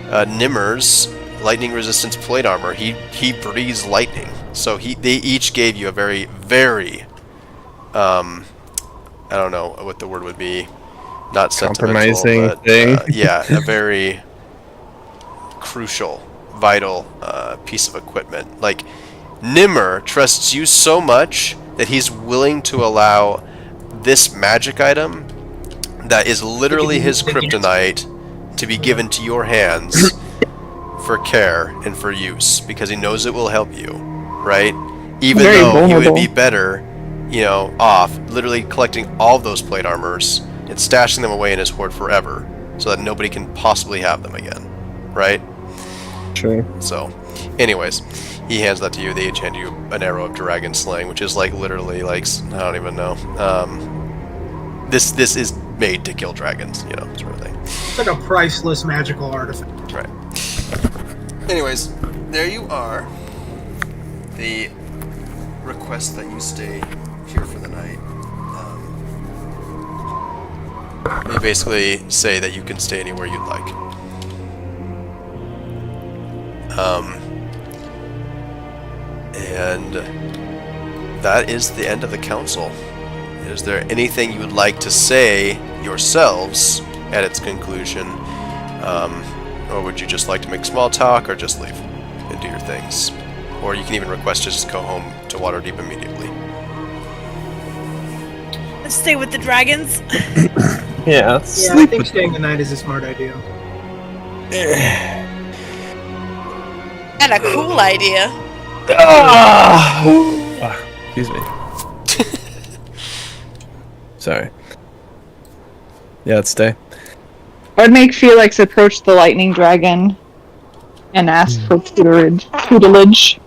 Speaker 2: Nimmer's lightning resistance plate armor. He breathes lightning. So they each gave you a very, very... I don't know what the word would be. Not sentimental,
Speaker 3: Compromising
Speaker 2: but,
Speaker 3: thing.
Speaker 2: yeah, a very crucial, vital piece of equipment. Like, Nimmer trusts you so much that he's willing to allow this magic item that is literally his kryptonite to be given to your hands for care and for use, because he knows it will help you, right? Even
Speaker 1: Very
Speaker 2: though you would
Speaker 1: vulnerable.
Speaker 2: be better, off literally collecting all of those plate armors and stashing them away in his hoard forever, so that nobody can possibly have them again, right?
Speaker 3: Sure.
Speaker 2: So, anyways, he hands that to you. They each hand you an arrow of dragon slaying, which is like literally like I don't even know. This is made to kill dragons, sort of thing.
Speaker 5: It's like a priceless magical artifact.
Speaker 2: Right. Anyways, there you are. The request that you stay here for the night. They basically say that you can stay anywhere you'd like. And that is the end of the council. Is there anything you would like to say yourselves at its conclusion? Or would you just like to make small talk, or just leave and do your things? Or you can even request to just go home to Waterdeep immediately.
Speaker 4: Let's stay with the dragons.
Speaker 3: Yeah,
Speaker 5: Yeah, I
Speaker 3: sleep
Speaker 5: think
Speaker 3: with
Speaker 5: staying the night is a smart idea.
Speaker 4: And a cool idea.
Speaker 3: Excuse me. Sorry. Yeah, let's stay.
Speaker 1: I'd make Felix approach the lightning dragon and ask for tutelage.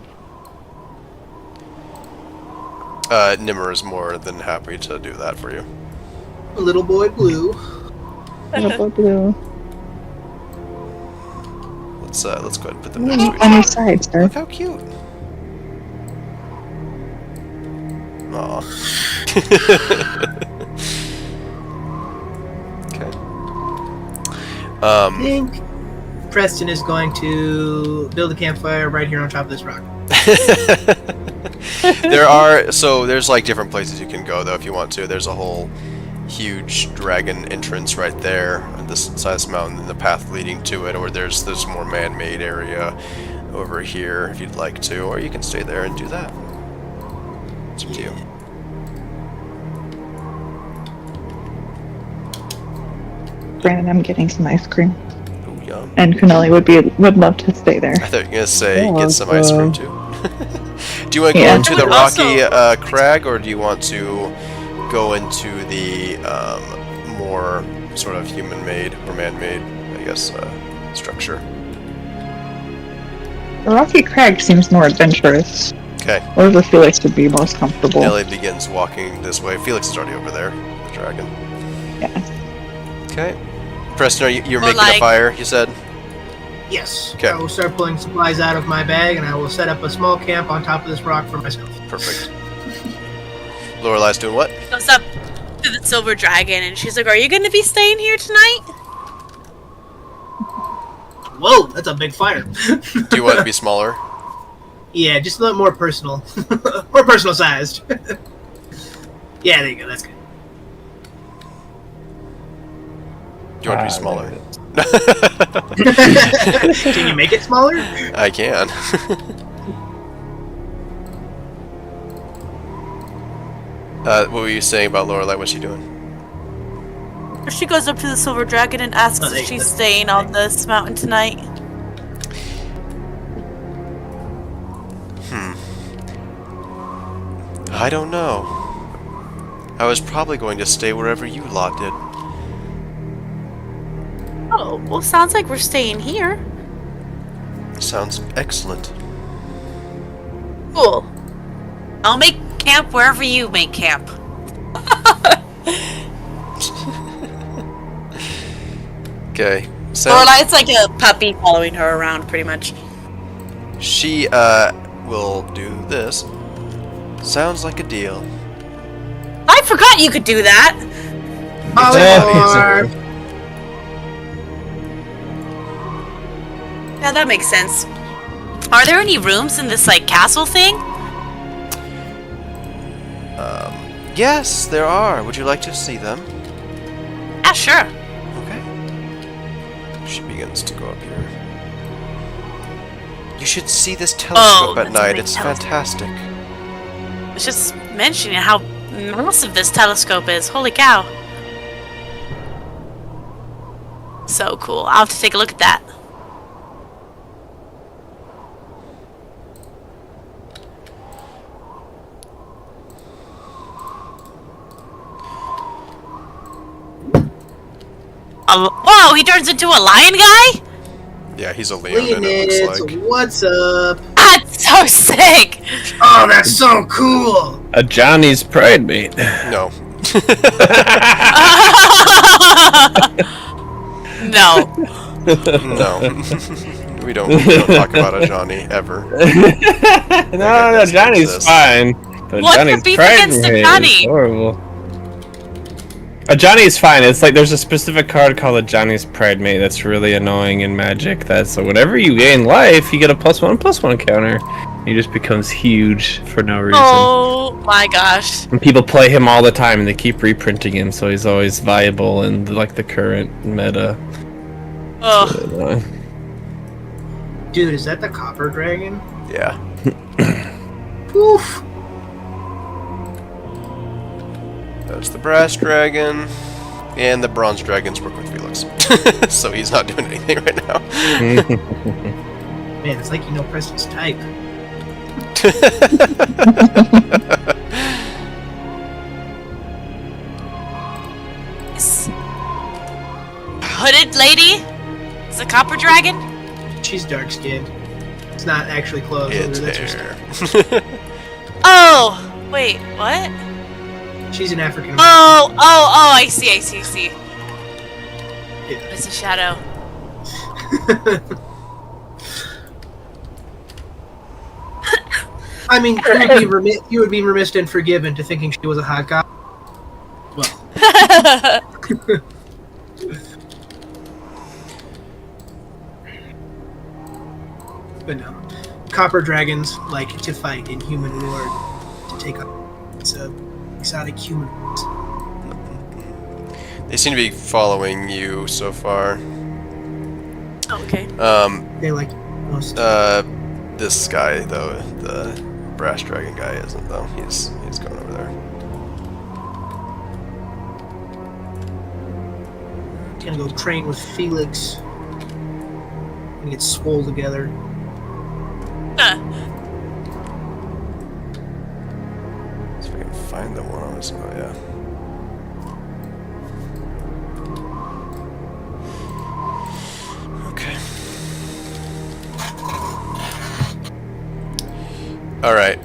Speaker 2: Nimmer is more than happy to do that for you.
Speaker 5: Little boy blue.
Speaker 2: Let's go ahead and put them next to each
Speaker 1: On your
Speaker 2: other.
Speaker 1: side, sir.
Speaker 2: Look how cute. Aw. Okay.
Speaker 5: I think Preston is going to build a campfire right here on top of this rock.
Speaker 2: There's like different places you can go though if you want to. There's a whole huge dragon entrance right there on this side of this mountain, and the path leading to it, or there's this more man-made area over here if you'd like to, or you can stay there and do that. It's up to you.
Speaker 1: Brandon, I'm getting some ice cream.
Speaker 2: Ooh, yum.
Speaker 1: And Kunali would love to stay there.
Speaker 2: I thought you were gonna say
Speaker 3: Yeah,
Speaker 2: get some ice cream too. Do you want to go
Speaker 1: Yeah.
Speaker 2: into
Speaker 4: I
Speaker 2: the
Speaker 4: would
Speaker 2: rocky
Speaker 4: also-
Speaker 2: crag, or do you want to go into the more sort of human-made or man-made, I guess, structure?
Speaker 1: The Rocky Crag seems more adventurous.
Speaker 2: Okay.
Speaker 1: Wherever Felix would be most comfortable.
Speaker 2: Nelly begins walking this way. Felix is already over there. The dragon.
Speaker 1: Yeah.
Speaker 2: Okay. Preston, you're
Speaker 4: Or
Speaker 2: making
Speaker 4: like-
Speaker 2: a fire, you said?
Speaker 5: Yes.
Speaker 2: Okay.
Speaker 5: I will start pulling supplies out of my bag, and I will set up a small camp on top of this rock for myself.
Speaker 2: Perfect. Lorelai's doing what?
Speaker 4: Goes up to the silver dragon and she's like, "Are you going to be staying here tonight?"
Speaker 5: Whoa, that's a big fire.
Speaker 2: Do you want it to be smaller?
Speaker 5: Yeah, just a little more personal. More personal sized. Yeah, there you go, that's good.
Speaker 2: Do you want it to be smaller?
Speaker 5: Can you make it smaller?
Speaker 2: I can. What were you saying about Lorelai? What's she doing?
Speaker 4: She goes up to the silver dragon and asks if she's staying on this mountain tonight.
Speaker 2: I don't know. I was probably going to stay wherever you lot did.
Speaker 4: Oh, well, sounds like we're staying here.
Speaker 2: Sounds excellent.
Speaker 4: Cool. I'll make camp wherever you make camp.
Speaker 2: Okay.
Speaker 4: Lorelai's like a puppy following her around, pretty much.
Speaker 2: She will do this. Sounds like a deal.
Speaker 4: I forgot you could do that.
Speaker 5: Polybar.
Speaker 4: Yeah, that makes sense. Are there any rooms in this, like, castle thing?
Speaker 2: Yes, there are. Would you like to see them?
Speaker 4: Yeah, sure.
Speaker 2: Okay. She begins to go up here. You should see this telescope at
Speaker 4: that's a
Speaker 2: night.
Speaker 4: big
Speaker 2: It's
Speaker 4: telescope.
Speaker 2: fantastic.
Speaker 4: I was just mentioning how massive this telescope is. Holy cow. So cool. I'll have to take a look at that. Whoa, he turns into a lion guy?
Speaker 2: Yeah, he's a Leonin, it looks
Speaker 5: Leonid,
Speaker 2: like.
Speaker 5: what's up?
Speaker 4: That's so sick!
Speaker 5: Oh, that's so cool!
Speaker 3: A Johnny's pride mate.
Speaker 2: No.
Speaker 4: No.
Speaker 2: No. we don't talk about a Johnny ever.
Speaker 3: No, Johnny's
Speaker 2: exist.
Speaker 3: fine. But
Speaker 4: What's
Speaker 3: Johnny's
Speaker 4: the beef
Speaker 3: pride
Speaker 4: against a
Speaker 3: mate
Speaker 4: Johnny?
Speaker 3: is horrible. A Johnny's fine. It's like there's a specific card called a Johnny's Pride Mate that's really annoying in Magic. That's so whenever you gain life, you get a +1/+1 counter. He just becomes huge for no reason.
Speaker 4: Oh my gosh.
Speaker 3: And people play him all the time, and they keep reprinting him, so he's always viable in like the current meta.
Speaker 4: Ugh.
Speaker 5: Dude, is that the copper dragon?
Speaker 2: Yeah.
Speaker 5: Oof.
Speaker 2: That's the brass dragon. And the bronze dragons work with Felix. So he's not doing anything right now.
Speaker 5: Man, it's like you know Preston's type.
Speaker 4: This hooded lady is a copper dragon?
Speaker 5: She's dark skinned. It's not actually clothes.
Speaker 2: It's
Speaker 5: that's her
Speaker 2: hair.
Speaker 5: style.
Speaker 4: Oh! Wait, what?
Speaker 5: She's an African American.
Speaker 4: Oh, I see. It's a shadow.
Speaker 5: I mean, you would be remiss and forgiven to thinking she was a hot guy. Well, but no. Copper dragons like to fight in human war to take on exotic humans.
Speaker 2: They seem to be following you so far.
Speaker 4: Okay.
Speaker 5: They like most.
Speaker 2: This guy though, the brass dragon guy isn't though. He's going over there.
Speaker 5: Gonna go train with Felix and get swole together.
Speaker 2: See if I can find the one on this. Oh yeah. Okay. All right.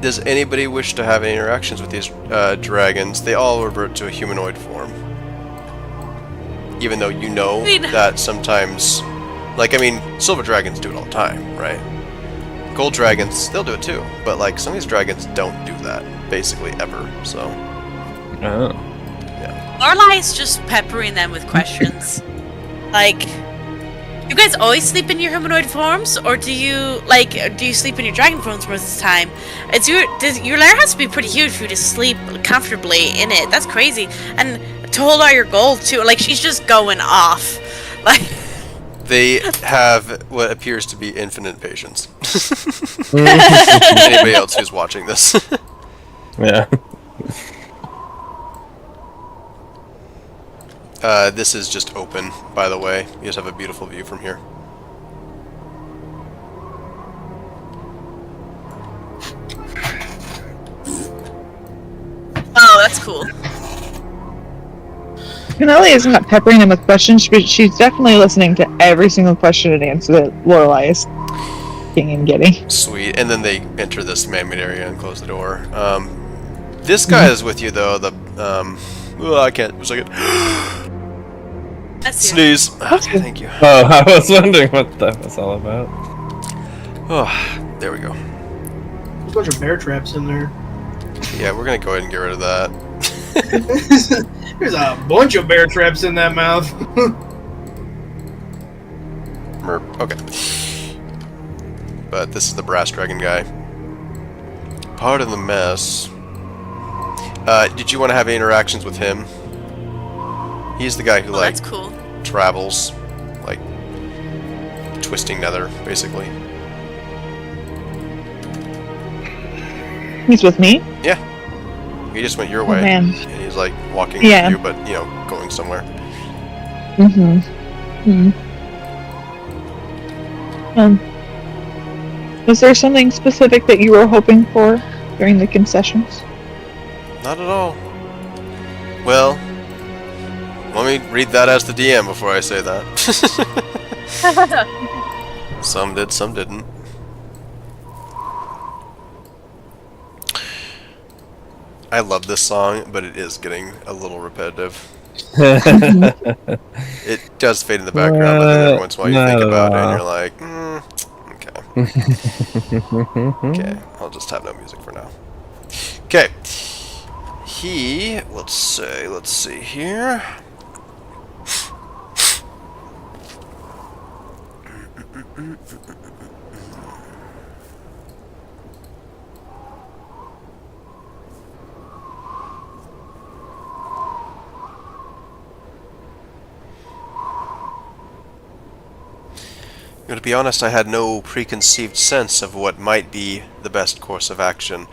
Speaker 2: Does anybody wish to have any interactions with these dragons? They all revert to a humanoid form. Even though you know that sometimes... Like, I mean, silver dragons do it all the time, right? Gold dragons, they'll do it too. But, like, some of these dragons don't do that, basically, ever, so...
Speaker 3: Oh.
Speaker 2: Yeah.
Speaker 4: Lorelai is just peppering them with questions. Like, you guys always sleep in your humanoid forms, or do you sleep in your dragon forms most of the time? Your lair has to be pretty huge for you to sleep comfortably in it. That's crazy. And to hold all your gold too. Like, she's just going off. Like,
Speaker 2: They have what appears to be infinite patience. Anybody else who's watching this.
Speaker 3: Yeah.
Speaker 2: This is just open, by the way. You just have a beautiful view from here.
Speaker 4: oh, that's cool.
Speaker 1: Penelope is not peppering him with questions, but she's definitely listening to every single question and answer that Lorelai is asking and getting.
Speaker 2: Sweet. And then they enter this man-made area and close the door. This guy is with you, though. I can't. A second.
Speaker 4: That's you.
Speaker 2: Sneeze. Okay, thank you.
Speaker 3: Oh, I was wondering what that was all about.
Speaker 2: Oh, there we go.
Speaker 5: There's a bunch of bear traps in there.
Speaker 2: Yeah, we're gonna go ahead and get rid of that.
Speaker 5: There's a bunch of bear traps in that mouth.
Speaker 2: Merp. Okay. But this is the brass dragon guy. Part of the mess. Did you want to have any interactions with him? He's the guy who, like,
Speaker 4: that's cool.
Speaker 2: travels, like, twisting nether, basically.
Speaker 1: He's with me?
Speaker 2: Yeah. He just went your way.
Speaker 1: man.
Speaker 2: And he's, like, walking
Speaker 1: Yeah.
Speaker 2: with you, but, you know, going somewhere.
Speaker 1: Was there something specific that you were hoping for during the concessions?
Speaker 2: Not at all. Well, let me read that as the DM before I say that. Some did, some didn't. I love this song, but it is getting a little repetitive. It does fade in the background, but then every once in a while you think about it and you're like, okay. Okay, I'll just have no music for now. Okay. Let's see here. To be honest, I had no preconceived sense of what might be the best course of action,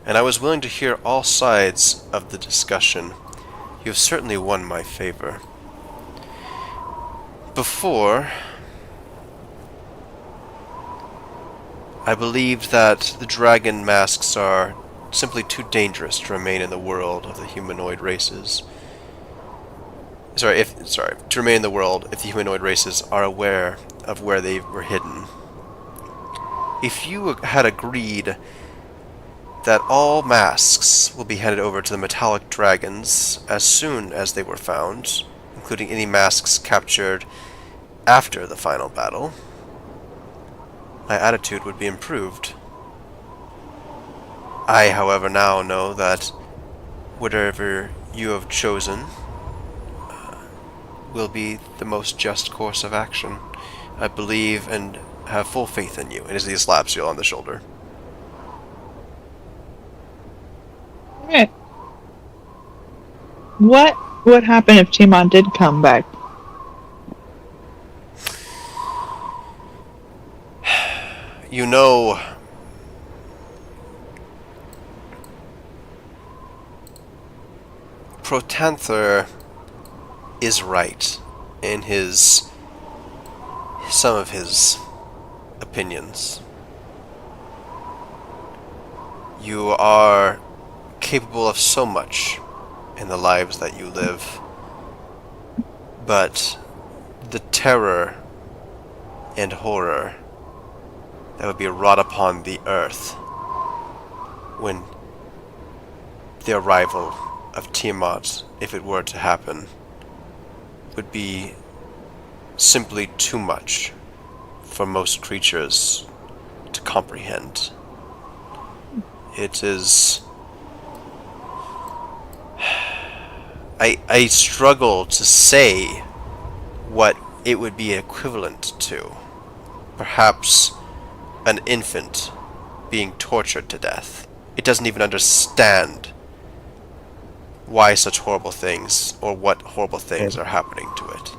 Speaker 2: and I was willing to hear all sides of the discussion. You have certainly won my favor. Before, I believed that the dragon masks are simply too dangerous to remain in the world of the humanoid races. To remain in the world if the humanoid races are aware of where they were hidden. If you had agreed that all masks will be handed over to the metallic dragons as soon as they were found, including any masks captured after the final battle, my attitude would be improved. I, however, now know that whatever you have chosen will be the most just course of action. I believe and have full faith in you. And as he slaps you on the shoulder.
Speaker 1: Okay. What would happen if Tiamat did come back?
Speaker 2: You know, Protanther is right in some of his opinions. You are capable of so much in the lives that you live, but the terror and horror that would be wrought upon the earth when the arrival of Tiamat, if it were to happen, would be simply too much for most creatures to comprehend. It is... I struggle to say what it would be equivalent to. Perhaps an infant being tortured to death. It doesn't even understand why such horrible things, or what horrible things are happening to it.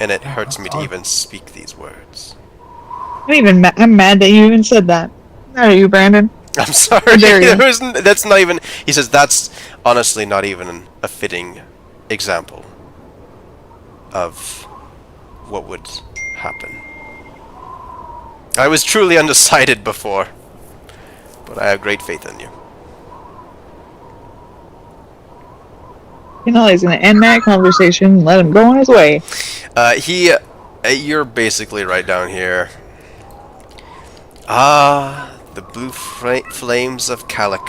Speaker 2: And it hurts me to even speak these words.
Speaker 1: I'm mad that you even said that. Not you, Brandon.
Speaker 2: I'm sorry. That's not even... He says that's honestly not even a fitting example of what would happen. I was truly undecided before, but I have great faith in you.
Speaker 1: You know, he's gonna end that conversation and let him go on his way.
Speaker 2: You're basically right down here. Ah, the blue flames of Kalik.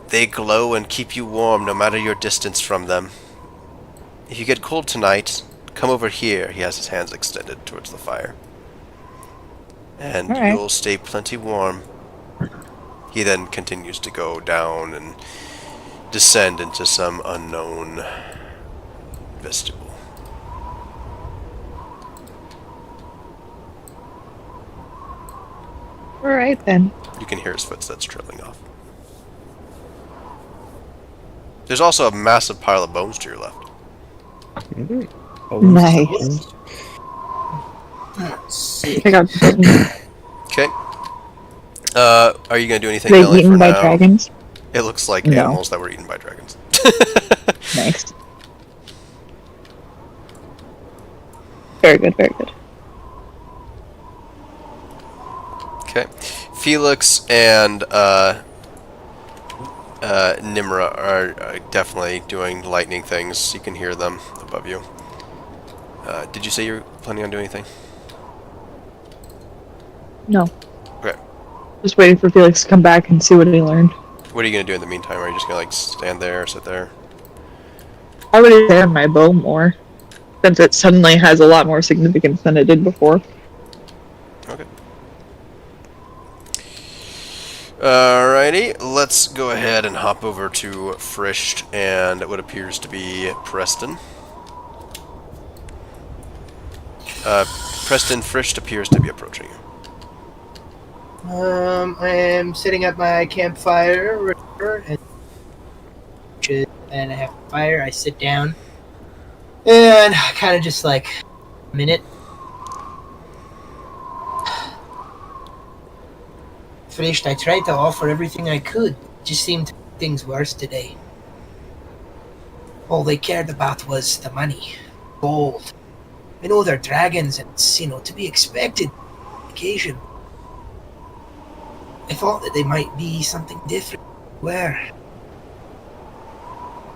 Speaker 2: They glow and keep you warm no matter your distance from them. If you get cold tonight, come over here. He has his hands extended towards the fire. And
Speaker 1: All right.
Speaker 2: You'll stay plenty warm. He then continues to go down and descend into some unknown vestibule.
Speaker 1: Alright then.
Speaker 2: You can hear his footsteps trailing off. There's also a massive pile of bones to your left.
Speaker 1: Nice. I got
Speaker 2: Okay. Are you gonna do anything?
Speaker 1: they
Speaker 2: Nelly,
Speaker 1: eaten
Speaker 2: for
Speaker 1: by
Speaker 2: now?
Speaker 1: dragons.
Speaker 2: It looks like
Speaker 1: No.
Speaker 2: animals that were eaten by dragons.
Speaker 1: Nice. Very good, very good.
Speaker 2: Okay. Felix and Nimra are definitely doing lightning things. You can hear them above you. Did you say you're planning on doing anything?
Speaker 1: No.
Speaker 2: Okay.
Speaker 1: Just waiting for Felix to come back and see what he learned.
Speaker 2: What are you gonna do in the meantime? Are you just gonna like stand there or sit there?
Speaker 1: I would examine my bow more, since it suddenly has a lot more significance than it did before.
Speaker 2: Okay. Alrighty, let's go ahead and hop over to Frisht and what appears to be Preston. Preston, Frisht appears to be approaching you.
Speaker 5: I am setting up my campfire, and I have fire. I sit down, and kind of just like a minute. Finished. I tried to offer everything I could. Just seemed things worse today. All they cared about was the money, gold. I know they're dragons, and it's, to be expected. Occasion. I thought that they might be something different. Where?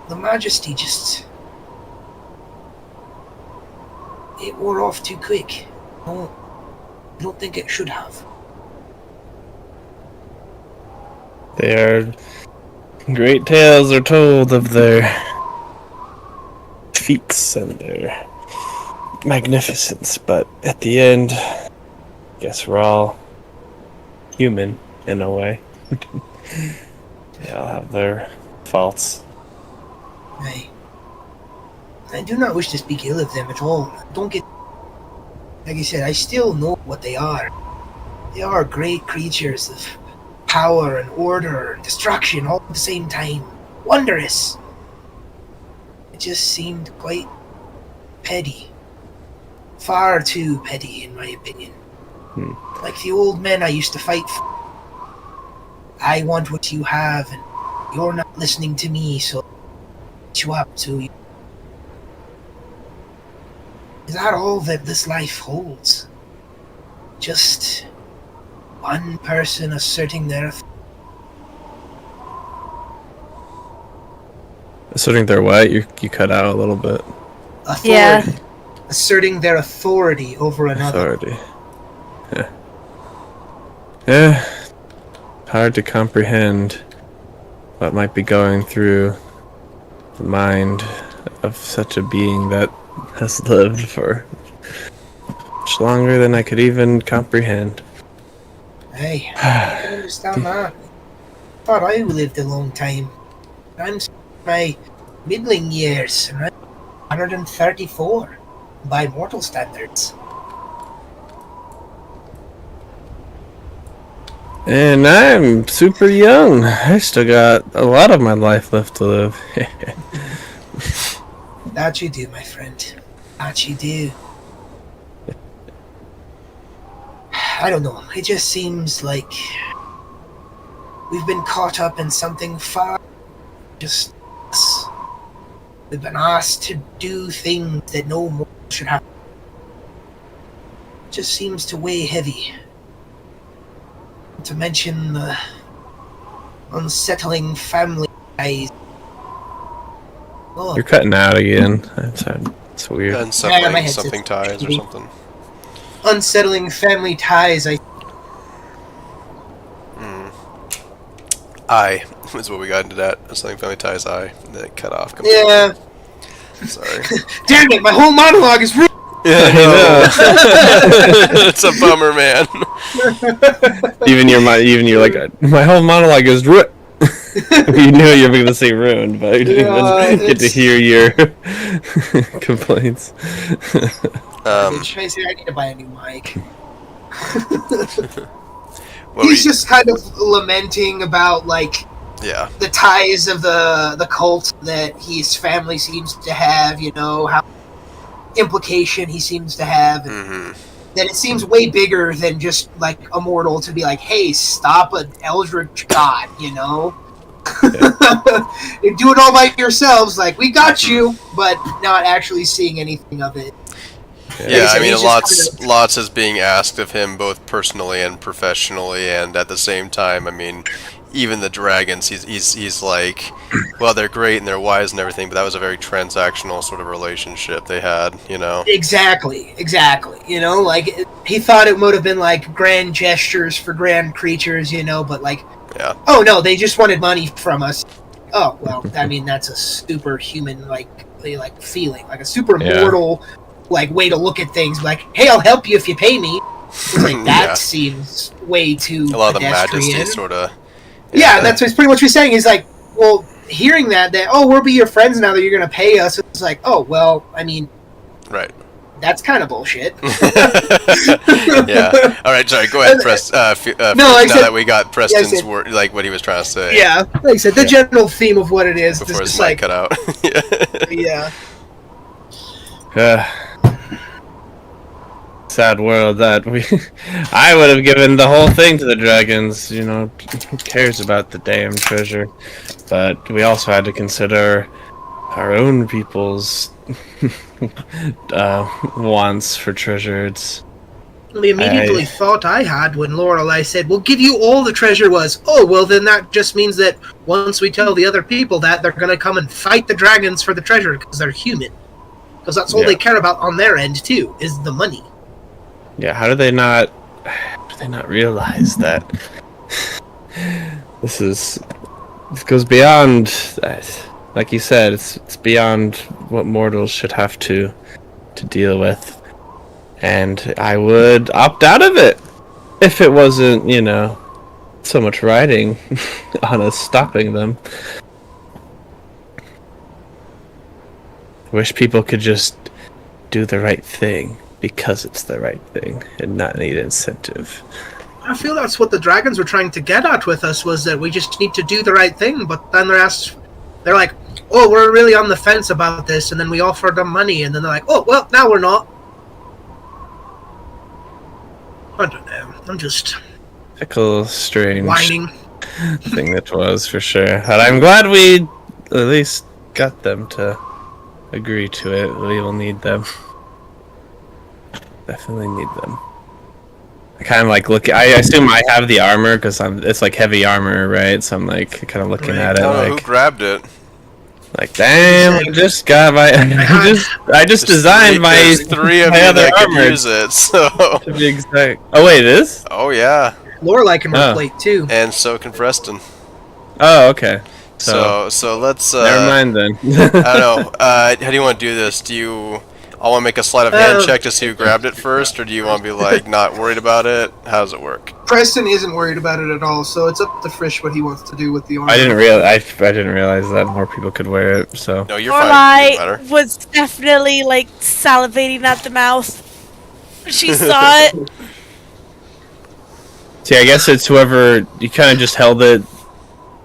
Speaker 5: The Majesty just... It wore off too quick. I don't think it should have.
Speaker 3: Great tales are told of their feats and their magnificence, but at the end, I guess we're all human in a way. They all have their faults.
Speaker 5: I do not wish to speak ill of them at all. Don't get... Like I said, I still know what they are. They are great creatures of power and order and destruction all at the same time. Wondrous. It just seemed quite petty. Far too petty, in my opinion. Like the old men I used to fight for. I want what you have, and you're not listening to me, so you up to you. Is that all that this life holds? Just one person asserting their
Speaker 3: Asserting their what? You cut out a little bit.
Speaker 5: authority.
Speaker 4: Yeah.
Speaker 5: Asserting their authority over another.
Speaker 3: Authority. Yeah. Yeah. hard to comprehend what might be going through the mind of such a being that has lived for much longer than I could even comprehend.
Speaker 5: Hey, I can understand that. I thought I lived a long time. I'm in my middling years, and I'm 134 by mortal standards.
Speaker 3: And I'm super young. I still got a lot of my life left to live.
Speaker 5: That you do, my friend. That you do. I don't know. It just seems like we've been caught up in something far. Just us. We've been asked to do things that no more should have. It just seems to weigh heavy. Not to mention the unsettling family ties. Oh,
Speaker 3: You're cutting out again. That's weird.
Speaker 2: And
Speaker 5: Yeah, my
Speaker 2: something,
Speaker 5: headset's
Speaker 2: ties or something.
Speaker 5: unsettling family ties.
Speaker 2: I was what we got into that. Something family ties I. And then it cut off completely.
Speaker 5: Yeah.
Speaker 2: Sorry.
Speaker 5: Damn it! My whole monologue is ruined.
Speaker 2: Yeah, it's a bummer, man.
Speaker 3: Even you're like, my whole monologue is ruined. You knew you were going to say ruined, but you didn't even get to hear your complaints.
Speaker 5: I need to buy a new mic.
Speaker 2: Well,
Speaker 5: He's just kind of lamenting about the ties of the cult that his family seems to have. You know how implication he seems to have. And that it seems way bigger than just like a mortal to be like, hey, stop an eldritch god. You know. You do it all by yourselves, like we got you, but not actually seeing anything of it.
Speaker 2: Yeah, I mean, lots is being asked of him, both personally and professionally, and at the same time, I mean, even the dragons, he's like, well, they're great and they're wise and everything, but that was a very transactional sort of relationship they had, you know?
Speaker 5: Exactly. You know, like, he thought it would have been like grand gestures for grand creatures, you know, but like, oh no, they just wanted money from us. Oh, well, I mean, that's a superhuman, like feeling, like a super mortal, like, way to look at things. Like, hey, I'll help you if you pay me. It's like, that seems way too
Speaker 2: a lot
Speaker 5: pedestrian.
Speaker 2: of the majesty, sort of.
Speaker 5: Yeah, that's pretty much what he's saying. He's like, well, hearing that, oh, we'll be your friends now that you're going to pay us. It's like, oh, well, I mean,
Speaker 2: right.
Speaker 5: That's kind of bullshit.
Speaker 2: Yeah. All right, sorry. Go ahead, Preston. Now that we got Preston's word, like what he was trying to say.
Speaker 5: Yeah, like I said, the general theme of what it is.
Speaker 2: Before his
Speaker 5: just
Speaker 2: mic cut out.
Speaker 5: Yeah.
Speaker 3: Sad world that I would have given the whole thing to the dragons. You know, who cares about the damn treasure? But we also had to consider our own people's wants for treasure.
Speaker 5: The immediately thought I had when Lorelei said, we'll give you all the treasure was, oh, well, then that just means that once we tell the other people that, they're going to come and fight the dragons for the treasure because they're human. Because that's all they care about on their end, too, is the money.
Speaker 3: Yeah, how do they not realize that this goes beyond that? Like you said, it's beyond what mortals should have to deal with. And I would opt out of it if it wasn't, you know, so much riding on us stopping them. I wish people could just do the right thing because it's the right thing and not need incentive.
Speaker 5: I feel that's what the dragons were trying to get at with us, was that we just need to do the right thing, but then they're like, oh, we're really on the fence about this, and then we offered them money, and then they're like, oh, well, now we're not. I don't know. I'm just
Speaker 3: Fickle, strange
Speaker 5: whining
Speaker 3: thing that was, for sure. And I'm glad we at least got them to agree to it. We will need them. Definitely need them. I kind of like look. I assume I have the armor because it's like heavy armor, right? So I'm like kind of looking at it.
Speaker 2: Who grabbed it?
Speaker 3: Like, damn! I just got my. I just designed my.
Speaker 2: There's three of
Speaker 3: my
Speaker 2: you
Speaker 3: other
Speaker 2: that
Speaker 3: armor.
Speaker 2: can use it. So.
Speaker 3: To be exact. Oh wait, it is.
Speaker 2: Oh yeah.
Speaker 5: Lorelai can
Speaker 3: Oh.
Speaker 5: roleplay too.
Speaker 2: And so can Preston.
Speaker 3: Oh, okay.
Speaker 2: So let's.
Speaker 3: Never mind then.
Speaker 2: I don't know. How do you want to do this? Do you all want to make a sleight of hand check to see who grabbed it first, or do you want to be like not worried about it? How does it work?
Speaker 5: Preston isn't worried about it at all, so it's up to Frisch what he wants to do with the armor.
Speaker 3: I didn't realize that more people could wear it. So
Speaker 2: No, you're fine. It doesn't
Speaker 4: Lorelai
Speaker 2: matter.
Speaker 4: was definitely like salivating at the mouth. She saw it.
Speaker 3: see, I guess it's whoever you kind of just held it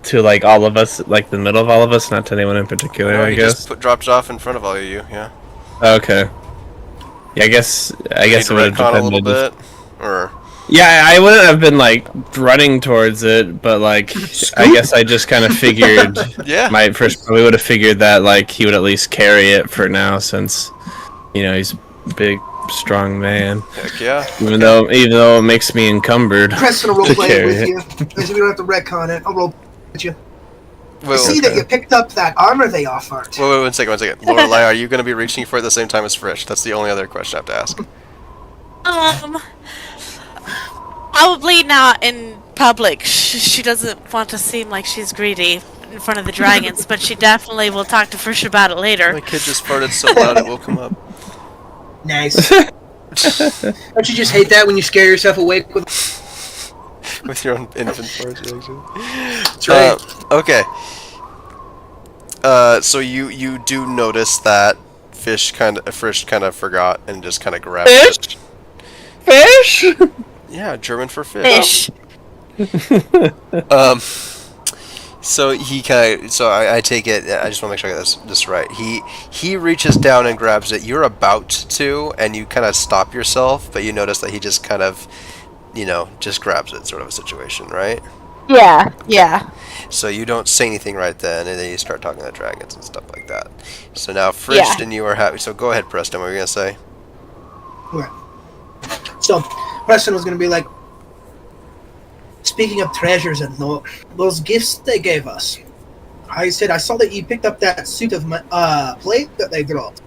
Speaker 3: to, like all of us, like the middle of all of us, not to anyone in particular.
Speaker 2: No,
Speaker 3: I
Speaker 2: he
Speaker 3: guess.
Speaker 2: just dropped it off in front of all of you. Yeah.
Speaker 3: Okay. Yeah, I guess it would have
Speaker 2: retcon a little
Speaker 3: depended.
Speaker 2: bit, or
Speaker 3: Yeah, I wouldn't have been like running towards it, but like I guess I just kind of figured.
Speaker 2: yeah.
Speaker 3: My first probably would have figured that like he would at least carry it for now, since he's a big, strong man.
Speaker 2: Heck yeah.
Speaker 3: Even though it makes me encumbered.
Speaker 5: Preston will
Speaker 3: to
Speaker 5: roleplay it
Speaker 3: carry
Speaker 5: with
Speaker 3: it.
Speaker 5: you. Because we don't have to retcon it. I'll roll with you. I
Speaker 2: Wait,
Speaker 5: see that you picked up that armor they offered.
Speaker 2: wait, 1 second, 1 second. Lorelai, are you going to be reaching for it at the same time as Frisch? That's the only other question I have to ask.
Speaker 4: Probably not in public. She doesn't want to seem like she's greedy in front of the dragons, but she definitely will talk to Frisch about it later.
Speaker 2: My kid just farted so loud it woke him up.
Speaker 5: Nice. Don't you just hate that when you scare yourself awake with...
Speaker 2: With your own infant farts, actually.
Speaker 5: That's right.
Speaker 2: Okay. So you do notice that Frisch kind of forgot and just kind of grabbed it.
Speaker 3: Fish?
Speaker 2: Yeah, German for fish.
Speaker 4: Fish.
Speaker 2: So he kind of. So I take it. I just want to make sure I get this right. He reaches down and grabs it. You're about to, and you kind of stop yourself, but you notice that he just kind of, just grabs it, sort of a situation, right?
Speaker 1: Yeah.
Speaker 2: So you don't say anything right then, and then you start talking to dragons and stuff like that. So now Frisch and you are happy. So go ahead, Preston. What were you gonna say?
Speaker 5: Okay. So, Preston was going to be like, speaking of treasures and those gifts they gave us, I said, I saw that you picked up that suit of plate that they dropped.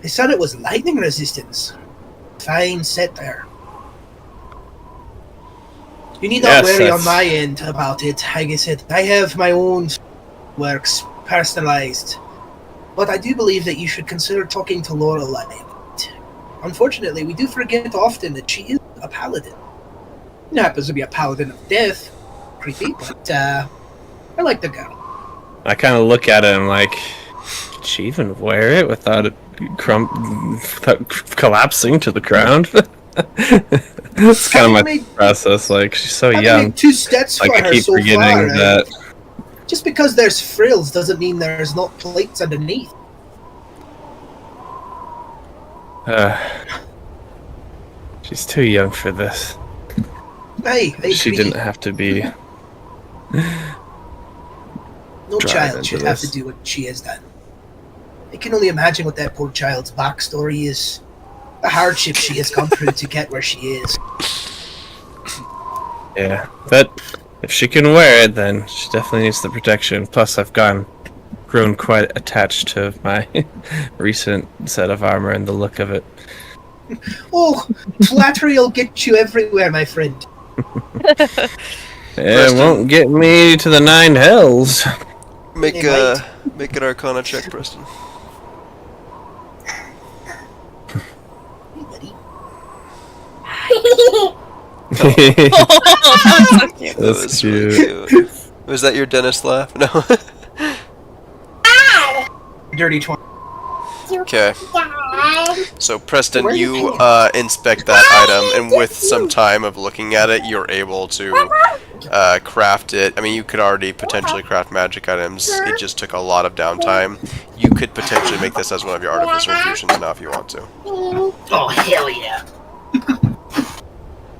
Speaker 5: They said it was lightning resistance. Fine set there. You need not worry on my end about it. Like I said, I have my own works personalized. But I do believe that you should consider talking to Lorelai. Unfortunately, we do forget often that she is a paladin. She happens to be a paladin of death. Creepy, but I like the girl.
Speaker 3: I kind of look at it and I'm like, did she even wear it without it without collapsing to the ground? It's kind of my process. Like, she's so young.
Speaker 5: Made 2 steps
Speaker 3: Like,
Speaker 5: for
Speaker 3: I
Speaker 5: her
Speaker 3: keep
Speaker 5: so
Speaker 3: forgetting
Speaker 5: far,
Speaker 3: that.
Speaker 5: Just because there's frills doesn't mean there's not plates underneath.
Speaker 3: She's too young for this.
Speaker 5: Hey,
Speaker 3: She didn't have to be.
Speaker 5: No
Speaker 3: drive
Speaker 5: child
Speaker 3: into
Speaker 5: should have to
Speaker 3: this.
Speaker 5: do what she has done. I can only imagine what that poor child's backstory is. The hardship she has gone through to get where she is.
Speaker 3: Yeah, but if she can wear it, then she definitely needs the protection. Plus, I've grown quite attached to my recent set of armor and the look of it.
Speaker 5: Oh, flattery will get you everywhere, my friend.
Speaker 3: It won't get me to the 9 hells.
Speaker 2: Make
Speaker 5: It
Speaker 2: make an Arcana check, Preston.
Speaker 5: Hey, buddy.
Speaker 2: That
Speaker 3: That's
Speaker 2: was
Speaker 3: cute.
Speaker 2: really cute. Was that your dentist laugh? No.
Speaker 5: Dirty 20.
Speaker 2: Okay. So Preston,
Speaker 5: Where are you
Speaker 2: you inspect that item, and with some time of looking at it, you're able to craft it. I mean, you could already potentially craft magic items. It just took a lot of downtime. You could potentially make this as one of your artificer infusions now if you want to.
Speaker 5: Oh, hell yeah.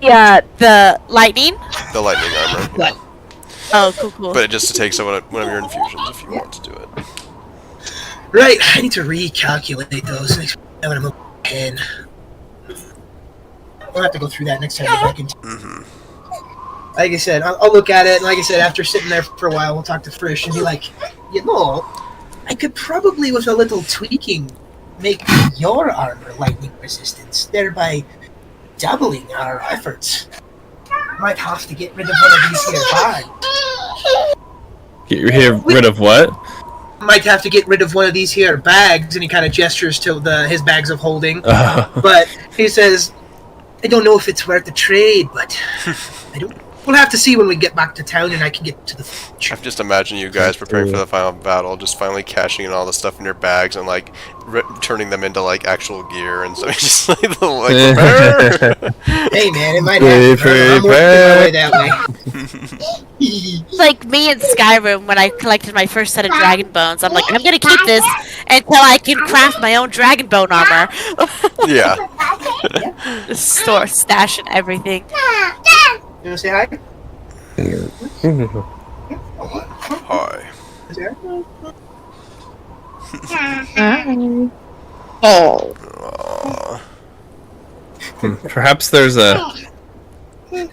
Speaker 1: Yeah.
Speaker 4: The lightning?
Speaker 2: The lightning armor.
Speaker 5: What?
Speaker 4: Oh, cool.
Speaker 2: But it just takes one of your infusions if you want to do it.
Speaker 5: Right, I need to recalculate those. Next time when I'm a 10. We'll have to go through that next time we're back in.
Speaker 2: Mm-hmm.
Speaker 5: Like I said, I'll look at it, and like I said, after sitting there for a while, we'll talk to Frisch and be like, I could probably, with a little tweaking, make your armor lightning resistance, thereby doubling our efforts. might have to get rid of one of these here bags.
Speaker 3: Get rid of what?
Speaker 5: Might have to get rid of one of these here bags, and he kind of gestures to his bags of holding. But he says, I don't know if it's worth the trade, but we'll have to see when we get back to town and I can get to the future.
Speaker 2: I'm just imagining you guys preparing for the final battle, just finally cashing in all the stuff in your bags and like turning them into like actual gear and so just like prepare.
Speaker 5: Hey man, it might happen. I'm working my way that way.
Speaker 4: It's like me in Skyrim when I collected my first set of dragon bones. I'm like, I'm gonna keep this until I can craft my own dragon bone armor.
Speaker 2: Yeah.
Speaker 4: Stash and everything.
Speaker 5: You wanna say hi?
Speaker 2: Hi.
Speaker 1: Oh.
Speaker 2: Aw.
Speaker 3: Perhaps there's a. Didn't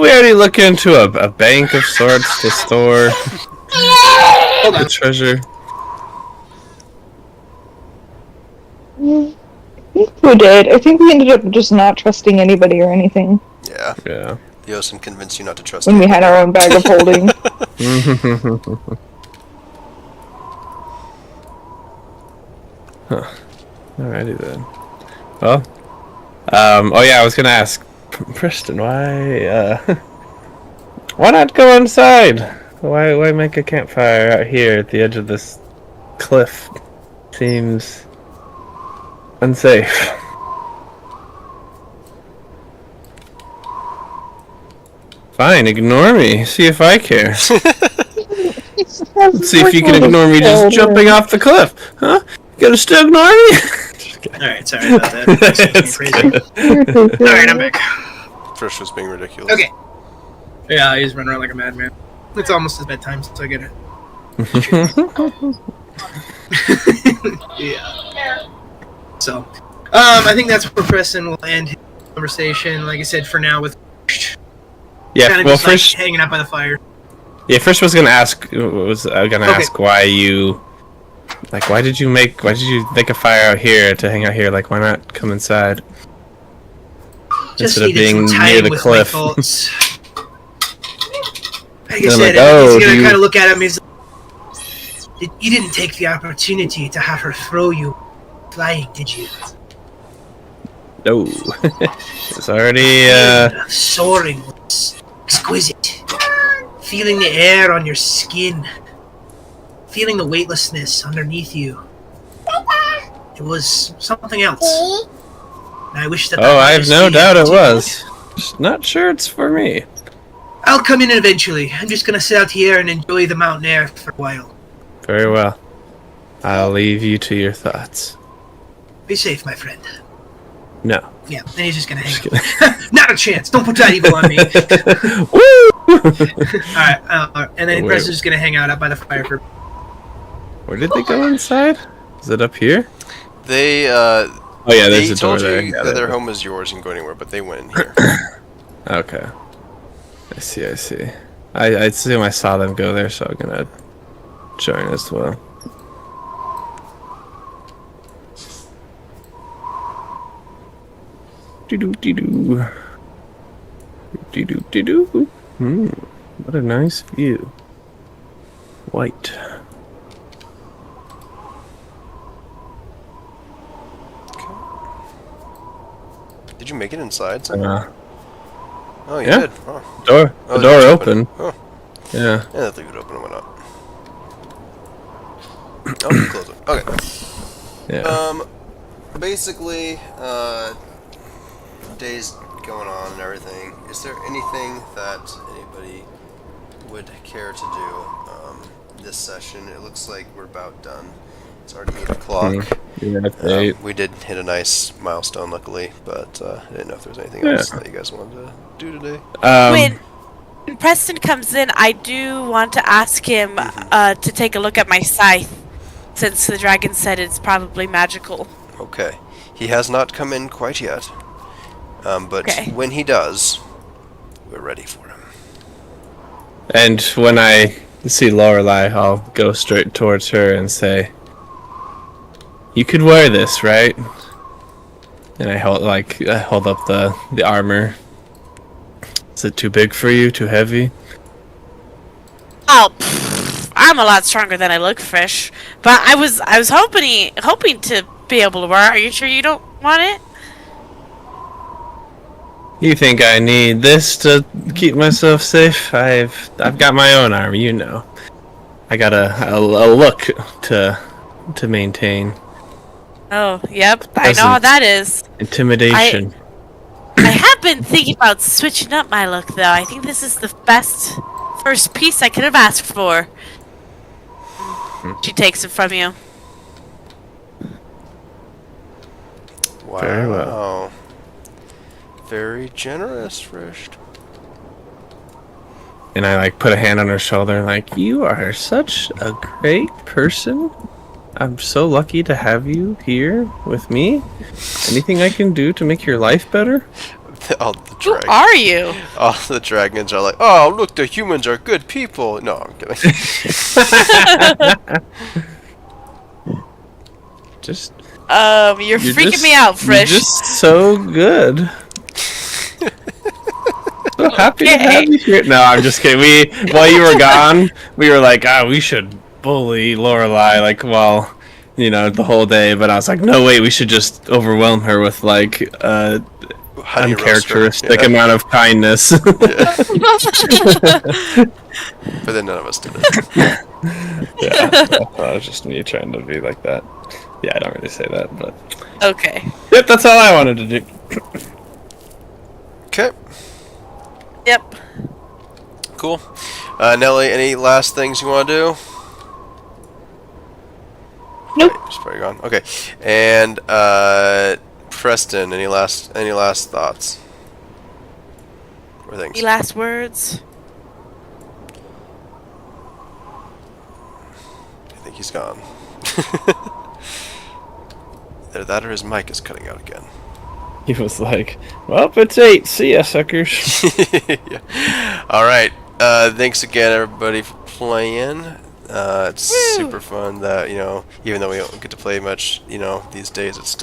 Speaker 3: we already look into a bank of sorts to store the treasure?
Speaker 1: I think we did. I think we ended up just not trusting anybody or anything
Speaker 2: Yeah.
Speaker 3: Yeah.
Speaker 2: Yosin convinced you not to trust
Speaker 1: when we
Speaker 2: anybody.
Speaker 1: had our own bag of holding.
Speaker 3: Alrighty then. Well, oh yeah, I was gonna ask Preston, why not go inside? Why make a campfire out here at the edge of this cliff? Seems unsafe. Fine, ignore me. See if I care. Let's see if you can ignore me just jumping off the cliff. Huh? You gonna still ignore me?
Speaker 5: Alright, sorry about that. That's crazy. Alright, I'm back.
Speaker 2: Frisch was being ridiculous.
Speaker 5: Okay. Yeah, he's running around like a madman. It's almost his bedtime, so I get it. Yeah. So, I think that's where Preston will end his conversation. Like I said, for now, with
Speaker 3: Yeah,
Speaker 5: kind of
Speaker 3: well,
Speaker 5: just like,
Speaker 3: Frisch.
Speaker 5: hanging out by the fire.
Speaker 3: Yeah, Frisch was gonna ask. Ask why you. Like, why did you make a fire out here to hang out here? Like, why not come inside?
Speaker 5: Just
Speaker 3: Instead of
Speaker 5: needed
Speaker 3: being
Speaker 5: some time
Speaker 3: near the
Speaker 5: with
Speaker 3: cliff.
Speaker 5: my thoughts. Like I
Speaker 3: And I'm
Speaker 5: said,
Speaker 3: like, oh,
Speaker 5: he's gonna
Speaker 3: do you-
Speaker 5: kind of look at him. He's like, you didn't take the opportunity to have her throw you flying, did you?
Speaker 3: No. It's already,
Speaker 5: Soaring was exquisite. Feeling the air on your skin. Feeling the weightlessness underneath you. It was something else. And I wish that.
Speaker 3: Oh, I have
Speaker 5: majesty
Speaker 3: no doubt it
Speaker 5: continued.
Speaker 3: was. Just not sure it's for me.
Speaker 5: I'll come in eventually. I'm just gonna sit out here and enjoy the mountain air for a while.
Speaker 3: Very well. I'll leave you to your thoughts.
Speaker 5: Be safe, my friend.
Speaker 3: No.
Speaker 5: Yeah, and he's just gonna hang out. Not a chance. Don't put that evil on me.
Speaker 3: Woo!
Speaker 5: Alright, and then
Speaker 3: Wait.
Speaker 5: Preston's just gonna hang out by the fire for.
Speaker 3: Where did they go inside? Is it up here?
Speaker 2: They
Speaker 3: Oh yeah, there's
Speaker 2: they
Speaker 3: a door
Speaker 2: told
Speaker 3: there.
Speaker 2: you
Speaker 3: Got
Speaker 2: that
Speaker 3: it.
Speaker 2: their home is yours and go anywhere, but they went in here.
Speaker 3: Okay. I see. I assume I saw them go there, so I'm gonna join as well. Doo-doo-dee-doo. Doo-doo-dee-doo. What a nice view. White.
Speaker 2: Did you make it inside somehow?
Speaker 3: Uh,
Speaker 2: Oh, you
Speaker 3: yeah.
Speaker 2: did. Oh.
Speaker 3: the
Speaker 2: Oh,
Speaker 3: door
Speaker 2: it's
Speaker 3: open.
Speaker 2: Oh,
Speaker 3: Yeah.
Speaker 2: yeah, that thing would open and went up. Oh, you close it. Okay.
Speaker 3: Yeah.
Speaker 2: Basically, day's going on and everything. Is there anything that anybody would care to do this session? It looks like we're about done. It's already 8 o'clock.
Speaker 3: Yeah, that's eight.
Speaker 2: We did hit a nice milestone, luckily, but I didn't know if there was anything
Speaker 3: Yeah.
Speaker 2: else that you guys wanted to do today.
Speaker 4: When Preston comes in, I do want to ask him to take a look at my scythe, since the dragon said it's probably magical.
Speaker 2: Okay. He has not come in quite yet, but
Speaker 4: Okay.
Speaker 2: when he does, we're ready for him.
Speaker 3: And when I see Lorelei, I'll go straight towards her and say, "You could wear this, right?" And I hold up the armor Is it too big for you? Too heavy?
Speaker 4: Oh, I'm a lot stronger than I look, Fish. But I was hoping to be able to wear it. Are you sure you don't want it?
Speaker 3: You think I need this to keep myself safe? I've got my own army, you know. I got a look to maintain.
Speaker 4: Oh, yep. I know how that is.
Speaker 3: Intimidation.
Speaker 4: I have been thinking about switching up my look, though. I think this is the best first piece I could have asked for. She takes it from you.
Speaker 2: Wow.
Speaker 3: Very well.
Speaker 2: Very generous, Frisch.
Speaker 3: And I like put a hand on her shoulder, like, you are such a great person. I'm so lucky to have you here with me. Anything I can do to make your life better?
Speaker 4: Who are you?
Speaker 2: All the dragons are like, oh, look, the humans are good people. No, I'm kidding.
Speaker 3: Just
Speaker 4: You're freaking me out, Frisch.
Speaker 3: You're just so good. So happy to have you here. No, I'm just kidding. While you were gone, we were like, we should bully Lorelei, like, well, you know, the whole day. But I was like, no, wait, we should just overwhelm her with, like, uncharacteristic amount of kindness.
Speaker 2: But then none of us did it.
Speaker 3: Yeah, that was just me trying to be like that. Yeah, I don't really say that, but...
Speaker 4: Okay.
Speaker 3: Yep, that's all I wanted to do.
Speaker 2: Okay.
Speaker 4: Yep.
Speaker 2: Cool. Nelly, any last things you want to do?
Speaker 1: Nope.
Speaker 2: Right, just probably gone. Okay. And Preston, any last thoughts or things?
Speaker 4: Any last words?
Speaker 2: I think he's gone. Either that or his mic is cutting out again.
Speaker 3: He was like, well, it's 8. See ya, suckers.
Speaker 2: Yeah. All right. Thanks again, everybody, for playing. It's super fun that, you know, even though we don't get to play much, you know, these days, it's still